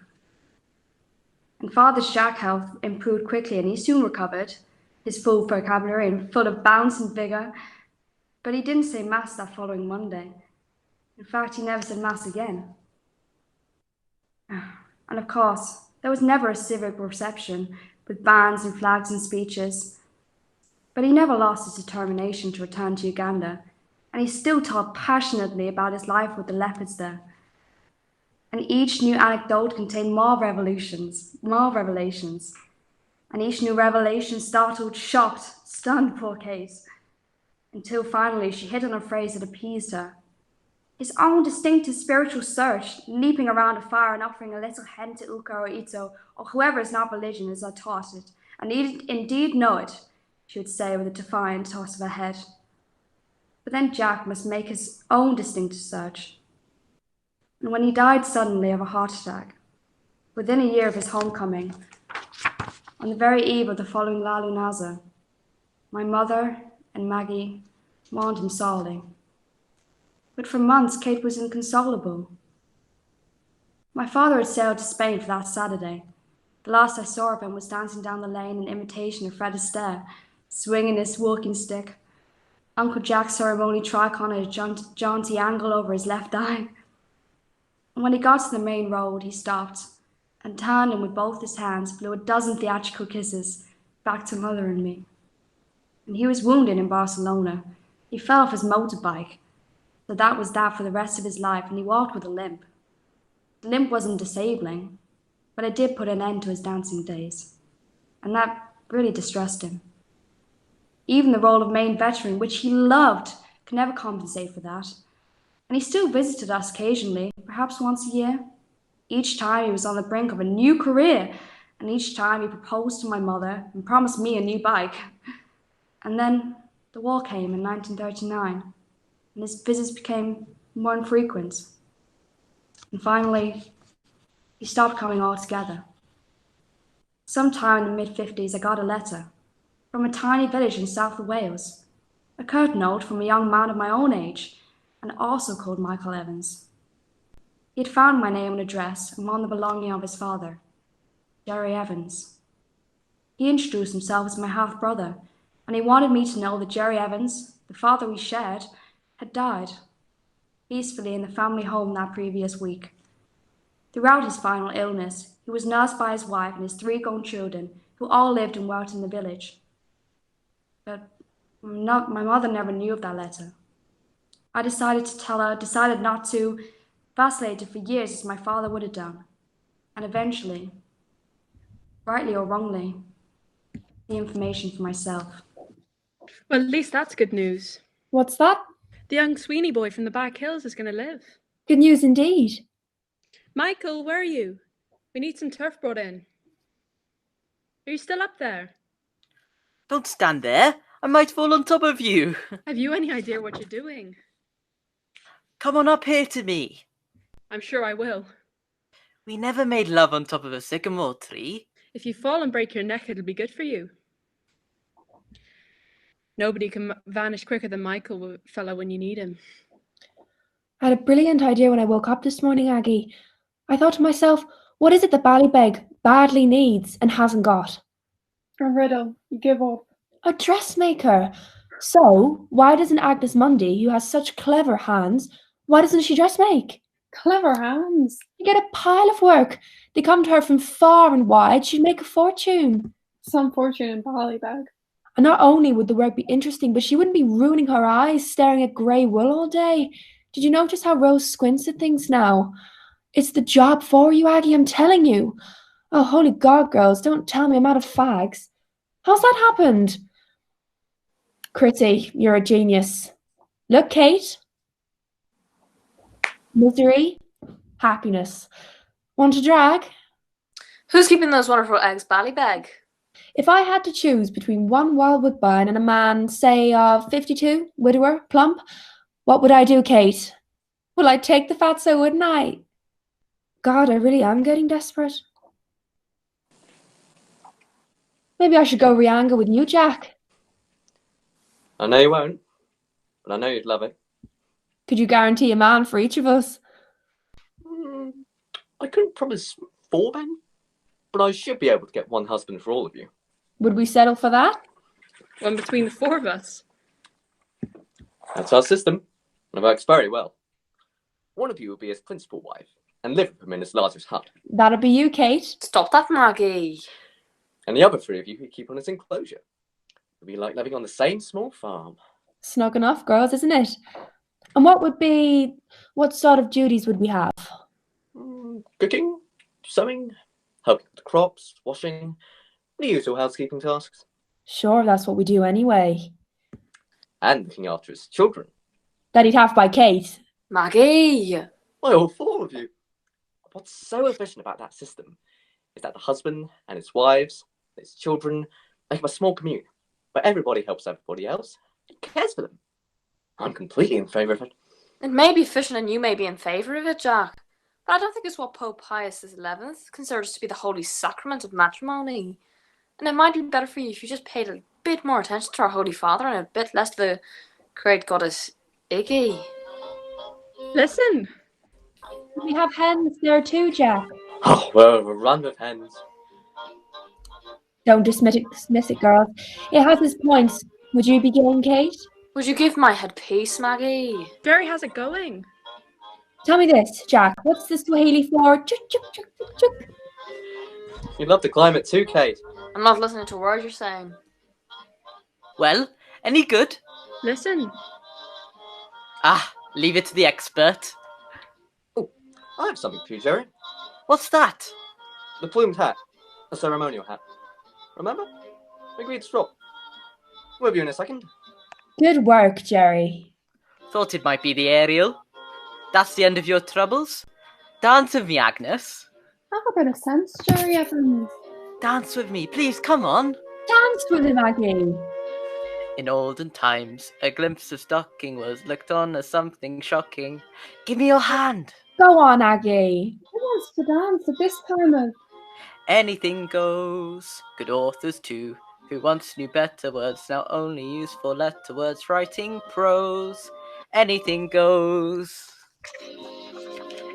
And Father's Jack health improved quickly, and he soon recovered, his full vocabulary and full of bounce and vigour. But he didn't say Mass that following Monday. In fact, he never said Mass again. And of course, there was never a civic reception with bands and flags and speeches. But he never lost his determination to return to Uganda, and he still talked passionately about his life with the leopards there. And each new anecdote contained more revelations, and each new revelation startled, shocked, stunned poor Kate, until finally she hit on a phrase that appeased her. His own distinctive spiritual search, leaping around a fire and offering a little hen to Uka or Ito, or whoever is not religion as I taught it, and indeed know it, she would say with a defiant toss of her head. But then Jack must make his own distinctive search. And when he died suddenly of a heart attack, within a year of his homecoming, on the very eve of the following At Lughnasa, my mother and Maggie mourned him sorely. But for months Kate was inconsolable. My father had sailed to Spain for that Saturday. The last I saw of him was dancing down the lane in imitation of Fred Astaire, swinging his walking stick. Uncle Jack's ceremony tricon at a jaunty angle over his left eye. And when he got to the main road, he stopped and turned and with both his hands blew a dozen theatrical kisses back to Mother and me. And he was wounded in Barcelona. He fell off his motorbike. So that was that for the rest of his life, and he walked with a limp. The limp wasn't disabling, but it did put an end to his dancing days. And that really distressed him. Even the role of main veteran, which he loved, could never compensate for that. And he still visited us occasionally, perhaps once a year. Each time he was on the brink of a new career, and each time he proposed to my mother and promised me a new bike. And then the war came in 1939, and his visits became more infrequent. And finally, he stopped coming altogether. Sometime in the mid-50s, I got a letter from a tiny village in south of Wales, a curt note from a young man of my own age, and also called Michael Evans. He had found my name and address among the belonging of his father, Jerry Evans. He introduced himself as my half-brother, and he wanted me to know that Jerry Evans, the father we shared, had died peacefully in the family home that previous week. Throughout his final illness, he was nursed by his wife and his 3 grown children, who all lived and worked in the village. But my mother never knew of that letter. I decided to tell her, decided not to, vacillated for years as my father would have done. And eventually, rightly or wrongly, the information for myself. Well, at least that's good news. What's that? The young Sweeney boy from the back hills is going to live. Good news indeed. Michael, where are you? We need some turf brought in. Are you still up there? Don't stand there. I might fall on top of you. Have you any idea what you're doing? Come on up here to me. I'm sure I will. We never made love on top of a sycamore tree. If you fall and break your neck, it'll be good for you. Nobody can vanish quicker than Michael, fella, when you need him. I had a brilliant idea when I woke up this morning, Aggie. I thought to myself, what is it that Ballybeg badly needs and hasn't got? A riddle. You give up. A dressmaker. So, why doesn't Agnes Mundy, who has such clever hands, why doesn't she dressmake? Clever hands. You get a pile of work. They come to her from far and wide. She'd make a fortune. Some fortune in Ballybeg. And not only would the work be interesting, but she wouldn't be ruining her eyes staring at grey wool all day. Did you notice how Rose squints at things now? It's the job for you, Aggie, I'm telling you. Oh, holy God, girls, don't tell me I'm out of fags. How's that happened? Chrissy, you're a genius. Look, Kate. Misery, happiness. Want to drag? Who's keeping those wonderful eggs, Ballybeg? If I had to choose between one wild woodbine and a man, say, of 52, widower, plump, what would I do, Kate? Well, I'd take the fatso, wouldn't I? God, I really am getting desperate. Maybe I should go re-angle with you, Jack. I know you won't, but I know you'd love it. Could you guarantee a man for each of us? I couldn't promise 4 men, but I should be able to get one husband for all of you. Would we settle for that? One between the 4 of us. That's our system, and it works very well. One of you will be his principal wife, and live with him in his largest hut. That'll be you, Kate. Stop that, Maggie. And the other 3 of you could keep on his enclosure. It'll be like living on the same small farm. Snug enough, girls, isn't it? And what sort of duties would we have? Cooking, sewing, helping with the crops, washing, the usual housekeeping tasks. Sure, that's what we do anyway. And looking after his children. That he'd have by Kate. Maggie! Why, all 4 of you. What's so efficient about that system is that the husband and his wives, his children, make up a small commune where everybody helps everybody else and cares for them. I'm completely in favour of it. It may be efficient and you may be in favour of it, Jack, but I don't think it's what Pope Pius XI considers to be the holy sacrament of matrimony. And it might be better for you if you just paid a bit more attention to our Holy Father and a bit less to the great goddess Iggy. Listen. We have hens there too, Jack. Oh, well, a run of hens. Don't dismiss it, girls. It has its points. Would you begin, Kate? Would you give my head peace, Maggie? Very, how's it going? Tell me this, Jack. What's the Swahili for? Chuk, chuk, chuk, chuk, chuk. You'd love to climb it too, Kate. I'm not listening to a word you're saying. Well, any good? Listen. Ah, leave it to the expert. Oh, I have something for you, Jerry. What's that? The plumed hat. A ceremonial hat. Remember? We agreed to swap. We'll be in a second. Good work, Jerry. Thought it might be the aerial. That's the end of your troubles. Dance with me, Agnes. Have a bit of sense, Jerry Evans. Dance with me, please, come on. Dance with him, Aggie. In olden times, a glimpse of stocking was looked on as something shocking. Give me your hand. Go on, Aggie. Who wants to dance at this time of... Anything goes. Good authors too. Who once knew better words now only use 4-letter words writing prose. Anything goes.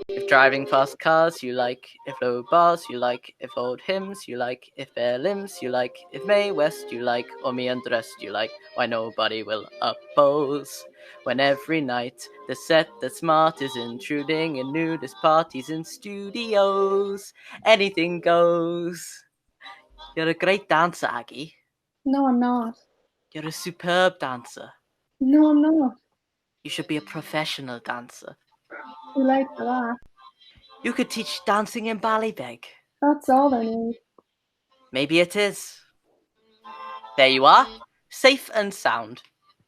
If driving fast cars you like, if low bars you like, if old hymns you like, if bare limbs you like, if Mae West you like, or me undressed you like, why nobody will oppose. When every night the set that's smart is intruding in nudist parties in studios. Anything goes. You're a great dancer, Aggie. No, I'm not. You're a superb dancer. No, I'm not. You should be a professional dancer. Too late for that. You could teach dancing in Ballybeg. That's all they need. Maybe it is. There you are, safe and sound.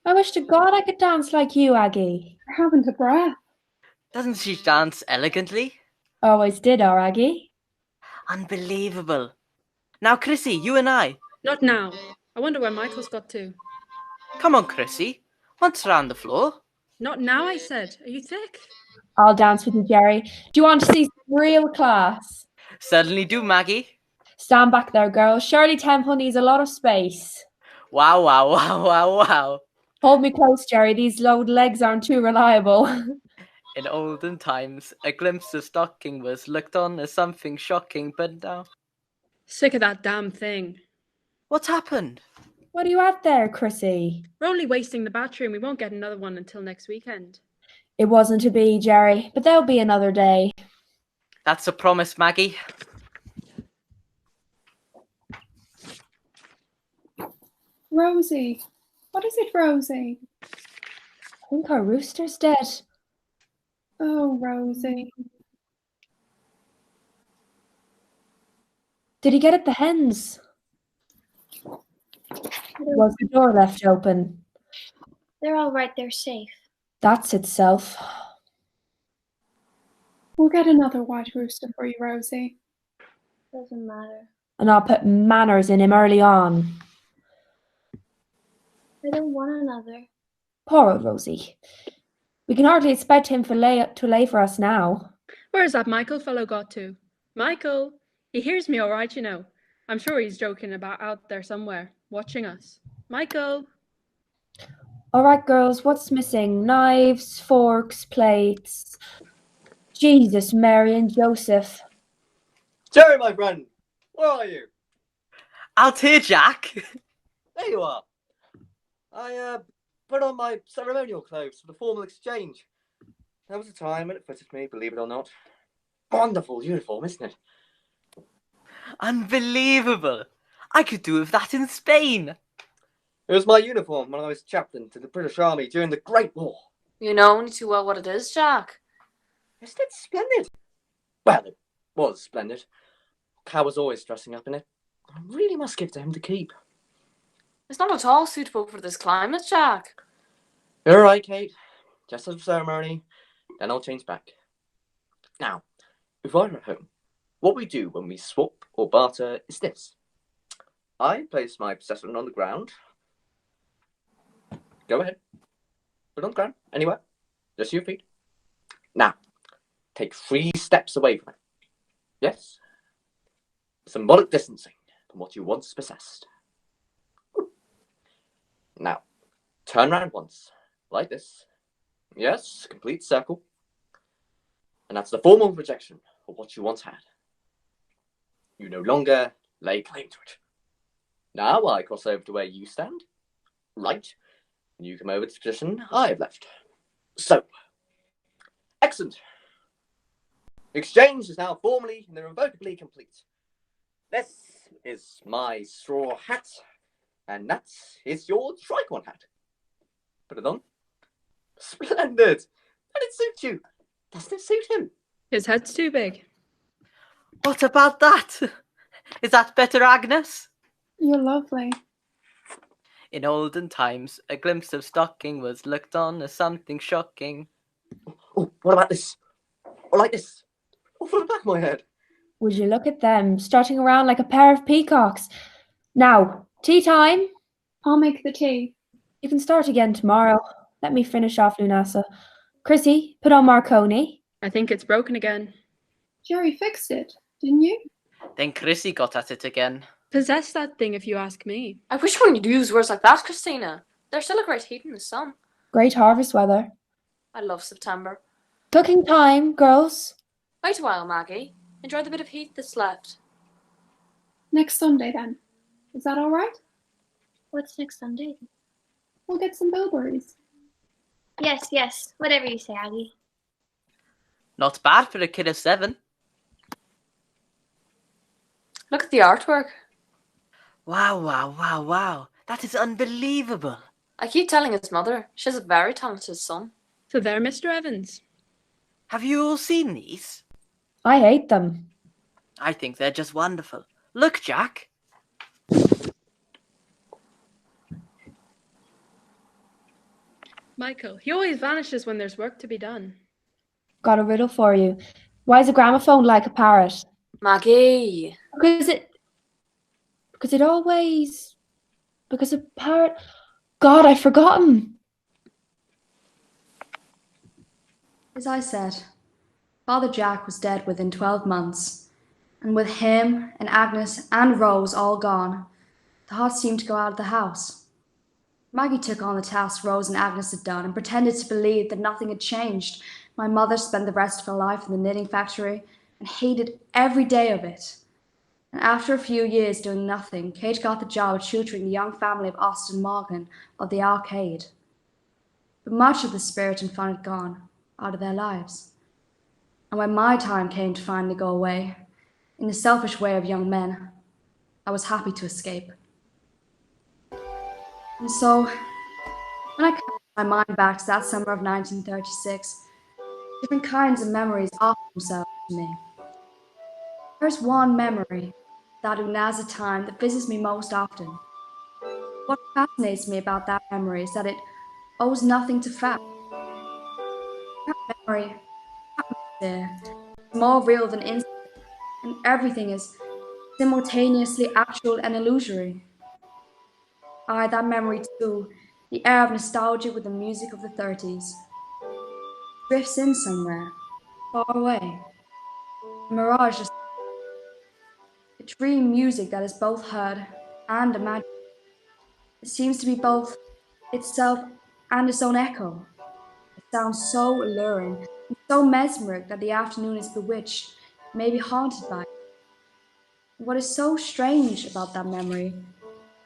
I wish to God I could dance like you, Aggie. I haven't a breath. Doesn't she dance elegantly? Always did, our Aggie. Unbelievable. Now, Chrissy, you and I. Not now. I wonder where Michael's got to. Come on, Chrissy. Once around the floor. Not now, I said. Are you thick? I'll dance with you, Jerry. Do you want to see some real class? Certainly do, Maggie. Stand back there, girls. Shirley Temple needs a lot of space. Wow, wow, wow, wow, wow. Hold me close, Jerry. These low legs aren't too reliable. In olden times, a glimpse of stocking was looked on as something shocking, but now... Sick of that damn thing. What's happened? What are you at there, Chrissy? We're only wasting the battery and we won't get another one until next weekend. It wasn't to be, Jerry, but there'll be another day. That's a promise, Maggie. Rosie. What is it, Rosie? I think our rooster's dead. Oh, Rosie. Did he get at the hens? Was the door left open? They're all right, they're safe. That's itself. We'll get another white rooster for you, Rosie. Doesn't matter. And I'll put manners in him early on. I don't want another. Poor old Rosie. We can hardly expect him to lay for us now. Where's that Michael fellow got to? Michael! He hears me all right, you know. I'm sure he's joking about out there somewhere, watching us. Michael! All right, girls, what's missing? Knives, forks, plates. Jesus, Mary and Joseph. Jerry, my friend, where are you? Out here, Jack. There you are. I put on my ceremonial clothes for the formal exchange. There was a time when it fitted me, believe it or not. Wonderful uniform, isn't it? Unbelievable. I could do with that in Spain. It was my uniform when I was chaplain to the British Army during the Great War. You know only too well what it is, Jack. Isn't it splendid? Well, it was splendid. Cal was always dressing up in it. I really must give to him to keep. It's not at all suitable for this climate, Jack. You're right, Kate. Just as a ceremony, then I'll change back. Now, if I'm at home, what we do when we swap or barter is this. I place my possession on the ground. Go ahead. Put it on the ground, anywhere. Just your feet. Now, take 3 steps away from it. Yes? Symbolic distancing from what you once possessed. Now, turn around once, like this. Yes, complete circle. And that's the formal rejection of what you once had. You no longer lay claim to it. Now I cross over to where you stand. Right. And you come over to the position I have left. So, excellent. Exchange is now formally and irrevocably complete. This is my straw hat, and that is your tricorn hat. Put it on. Splendid. And it suits you. Doesn't it suit him? His head's too big. What about that? Is that better, Agnes? You're lovely. In olden times, a glimpse of stocking was looked on as something shocking. Oh, what about this? Or like this? Or for the back of my head? Would you look at them, strutting around like a pair of peacocks? Now, tea time. I'll make the tea. You can start again tomorrow. Let me finish off Lughnasa. Chrissy, put on Marconi. I think it's broken again. Jerry fixed it, didn't you? Then Chrissy got at it again. Possess that thing if you ask me. I wish we could use words like that, Christina. There's still a great heat in the sun. Great harvest weather. I love September. Cooking time, girls. Wait a while, Maggie. Enjoy the bit of heat that's left. Next Sunday, then. Is that all right? What's next Sunday? We'll get some bilberries. Yes, yes. Whatever you say, Aggie. Not bad for a kid of 7. Look at the artwork. Wow, wow, wow, wow. That is unbelievable. I keep telling his mother. She has a very talented son. So there, Mr. Evans. Have you all seen these? I hate them. I think they're just wonderful. Look, Jack. Michael, he always vanishes when there's work to be done. Got a riddle for you. Why is a gramophone like a parrot? Maggie. Because a parrot. God, I've forgotten. As I said, Father Jack was dead within 12 months, and with him and Agnes and Rose all gone, the heart seemed to go out of the house. Maggie took on the task Rose and Agnes had done and pretended to believe that nothing had changed. My mother spent the rest of her life in the knitting factory and hated every day of it. And after a few years doing nothing, Kate got the job tutoring the young family of Austin Morgan of the Arcade. But much of the spirit and fun had gone out of their lives. And when my time came to finally go away, in the selfish way of young men, I was happy to escape. And so, when I cast my mind back to that summer of 1936, different kinds of memories offer themselves to me. There's one memory, that Lughnasa time, that visits me most often. What fascinates me about that memory is that it owes nothing to fact. That memory, atmosphere, is more real than instant, and everything is simultaneously actual and illusory. Aye, that memory too, the air of nostalgia with the music of the 30s, drifts in somewhere, far away. A mirage, a dream music that is both heard and imagined. It seems to be both itself and its own echo. It sounds so alluring and so mesmeric that the afternoon is bewitched, maybe haunted by it. What is so strange about that memory is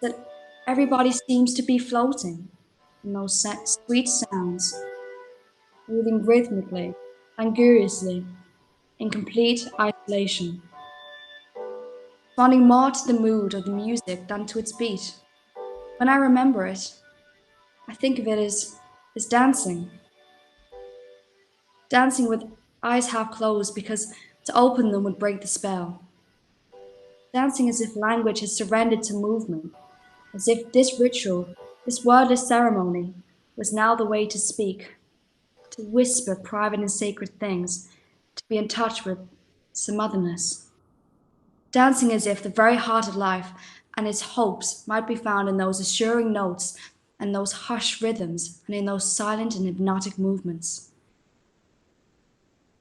that everybody seems to be floating in those sweet sounds, moving rhythmically, languorously, in complete isolation, responding more to the mood of the music than to its beat. When I remember it, I think of it as dancing. Dancing with eyes half closed because to open them would break the spell. Dancing as if language has surrendered to movement, as if this ritual, this wordless ceremony, was now the way to speak, to whisper private and sacred things, to be in touch with some otherness. Dancing as if the very heart of life and its hopes might be found in those assuring notes and those hushed rhythms and in those silent and hypnotic movements.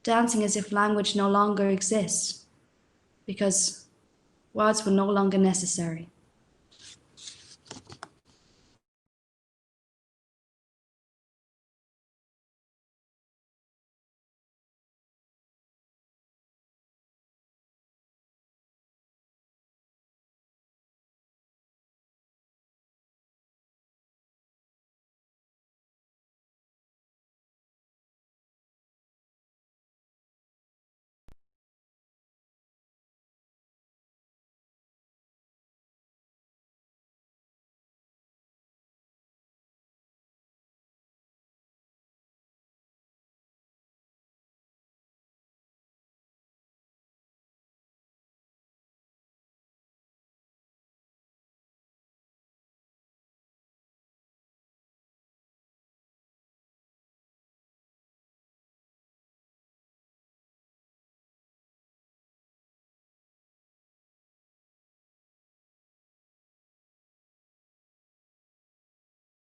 Dancing as if language no longer exists, because words were no longer necessary.